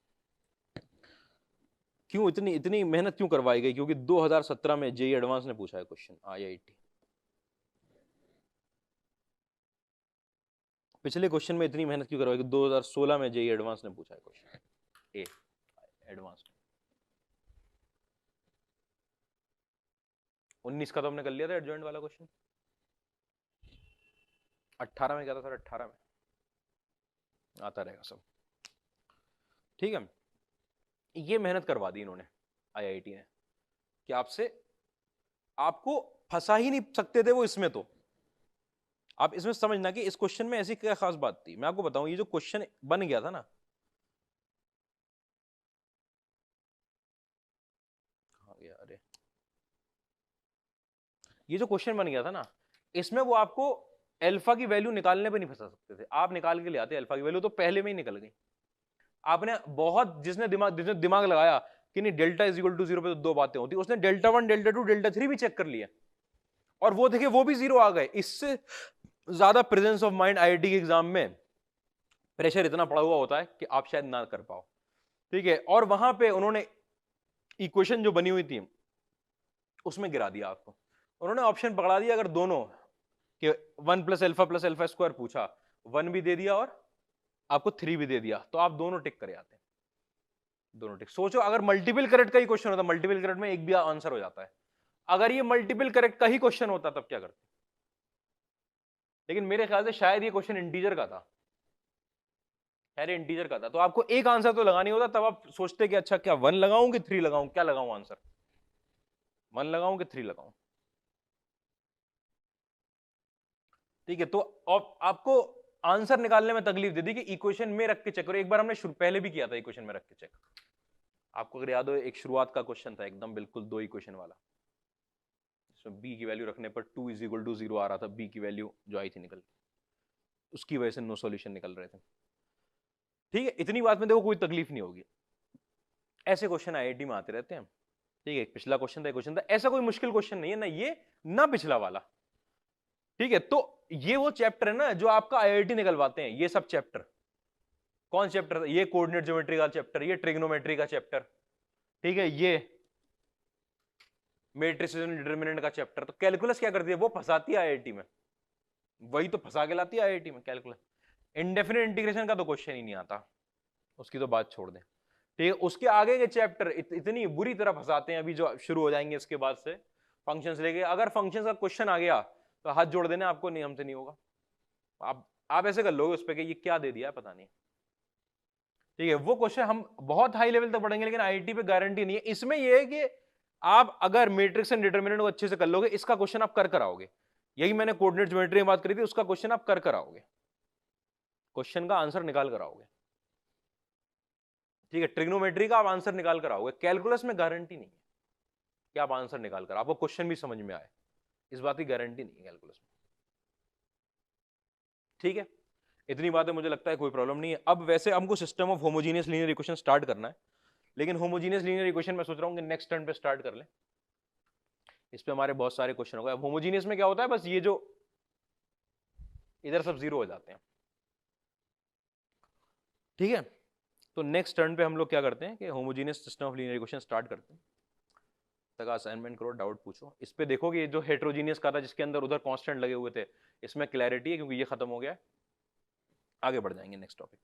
क्यों इतनी इतनी मेहनत क्यों करवाई गई, क्योंकि 2017 में जेईई एडवांस ने पूछा है क्वेश्चन, IIT। पिछले क्वेश्चन में इतनी मेहनत क्यों करवाई गई, 2016 में जेईई एडवांस ने पूछा है क्वेश्चन, ए एडवांस। 19 का तो हमने कर लिया था एडजॉइंट वाला क्वेश्चन, 18 में क्या था सर, 18 में आता रहेगा सब, ठीक है। ये मेहनत करवा दी इन्होंने IIT ने कि आपको फंसा ही नहीं सकते थे वो इसमें। तो आप इसमें समझना कि इस क्वेश्चन में ऐसी क्या खास बात थी। मैं आपको बताऊं, ये जो क्वेश्चन बन गया था ना, अरे ये जो क्वेश्चन बन गया था ना, इसमें वो आपको अल्फा की वैल्यू निकालने पे नहीं फंसा सकते थे। आप निकाल के ले आते अल्फा की वैल्यू, तो पहले में ही निकल गई। आपने बहुत जिसने दिमाग लगाया कि नहीं डेल्टा इज इक्वल टू 0 पे तो दो बातें होती, उसने डेल्टा 1, डेल्टा 2, डेल्टा 3 भी चेक कर लिया और वो देखे वो भी 0 आ गए। इससे ज्यादा प्रेजेंस ऑफ माइंड IIT के एग्जाम में प्रेशर इतना पड़ा हुआ होता है कि आप शायद ना कर पाओ, ठीक है। और वहां पे उन्होंने इक्वेशन जो बनी हुई थी उसमें गिरा दिया आपको, उन्होंने ऑप्शन पकड़ा दिया। अगर दोनों कि 1 प्लस अल्फा स्क्वायर पूछा, 1 भी दे दिया और आपको 3 भी दे दिया, तो आप दोनों टिक करे आते हैं, दोनों टिक। सोचो अगर मल्टीपल करेक्ट का ही क्वेश्चन होता, मल्टीपल करेक्ट में एक भी आंसर हो जाता है, अगर ये मल्टीपल करेक्ट का ही क्वेश्चन होता तब क्या करते। लेकिन मेरे ख्याल से शायद ये क्वेश्चन इंटीजर का था, अरे इंटीजर का था, तो आपको एक आंसर तो लगानी होता, तब आप सोचते कि अच्छा क्या 1 लगाऊं कि 3 लगाऊं, क्या लगाऊं आंसर, 1 लगाऊं कि 3 लगाऊं, ठीक है। तो आपको आंसर निकालने में तकलीफ दे दी कि इक्वेशन में रख के चेक करो। एक बार हमने पहले भी किया था इक्वेशन में रख के चेक, आपको अगर याद हो, एक शुरुआत का क्वेश्चन था एकदम बिल्कुल 2 इक्वेशन वाला, इसमें b की वैल्यू रखने पर 2 इज इक्वल टू 0 आ रहा था, b की वैल्यू जो आई थी निकल, उसकी वजह से नो सॉल्यूशन निकल रहे थे, ठीक है। इतनी बात में देखो कोई तकलीफ नहीं होगी, ऐसे क्वेश्चन IIT में आते रहते हैं, ठीक है। पिछला क्वेश्चन था, ऐसा कोई मुश्किल क्वेश्चन नहीं है ना ये, ना पिछला वाला। ठीक है, तो ये वो चैप्टर है ना जो आपका आईआईटी निकलवाते हैं, ये सब चैप्टर। कौन चैप्टर? ये कोऑर्डिनेट ज्योमेट्री का चैप्टर, ये ट्रिग्नोमेट्री का चैप्टर, ठीक है, ये मैट्रिसेस एंड डिटरमिनेंट का चैप्टर। तो कैलकुलस क्या करती है? वो फंसाती है आईआईटी में, वही तो फंसा के लाती है आईआईटी में कैलकुलस। इंडेफिनिट इंटीग्रेशन का तो क्वेश्चन ही नहीं आता, उसकी तो बात छोड़ दें। ठीक है, उसके आगे के चैप्टर इतनी बुरी तरह फंसाते हैं अभी जो शुरू हो जाएंगे इसके बाद से, फंक्शंस लेके। अगर फंक्शंस का क्वेश्चन आ गया तो हाथ जोड़ देना, आपको नहीं, हमसे नहीं होगा। आप ऐसे कर लोगे उस पर कि ये क्या दे दिया है पता नहीं। ठीक है, वो क्वेश्चन हम बहुत हाई लेवल तक पढ़ेंगे, लेकिन आईआईटी पे गारंटी नहीं है। इसमें ये है कि आप अगर मैट्रिक्स एंड डिटरमिनेंट को अच्छे से कर लोगे, इसका क्वेश्चन आप कर आओगे। यही मैंने कोऑर्डिनेट ज्योमेट्री में बात करी थी, उसका क्वेश्चन आप कर आओगे, क्वेश्चन का आंसर निकाल कर आओगे। ठीक है, ट्रिग्नोमेट्री का आप आंसर निकाल कर आओगे। कैलकुलस में गारंटी नहीं है कि आप आंसर निकाल कर, आपको क्वेश्चन भी समझ में आए, इस बात की गारंटी नहीं है कैलकुलस में। ठीक है, इतनी बातें मुझे लगता है कोई प्रॉब्लम नहीं है। अब वैसे हमको system of homogeneous linear equation start करना है, लेकिन होमोजीनियस लीनियर इक्वेशन मैं सोच रहा हूँ कि नेक्स्ट टर्न पे स्टार्ट कर लें। इस पे हमारे बहुत सारे क्वेश्चन हो गए। अब होमोजीनियस में क्या होता है, बस ये जो इधर सब जीरो हो जाते हैं। ठीक है, तो नेक्स्ट टर्न पे हम लोग क्या करते हैं कि homogeneous system of linear equation start करते हैं। तक असाइनमेंट करो, डाउट पूछो। इस पे देखो कि ये जो हेट्रोजीनियस का था जिसके अंदर उधर कांस्टेंट लगे हुए थे, इसमें क्लैरिटी है क्योंकि ये खत्म हो गया है। आगे बढ़ जाएंगे नेक्स्ट टॉपिक।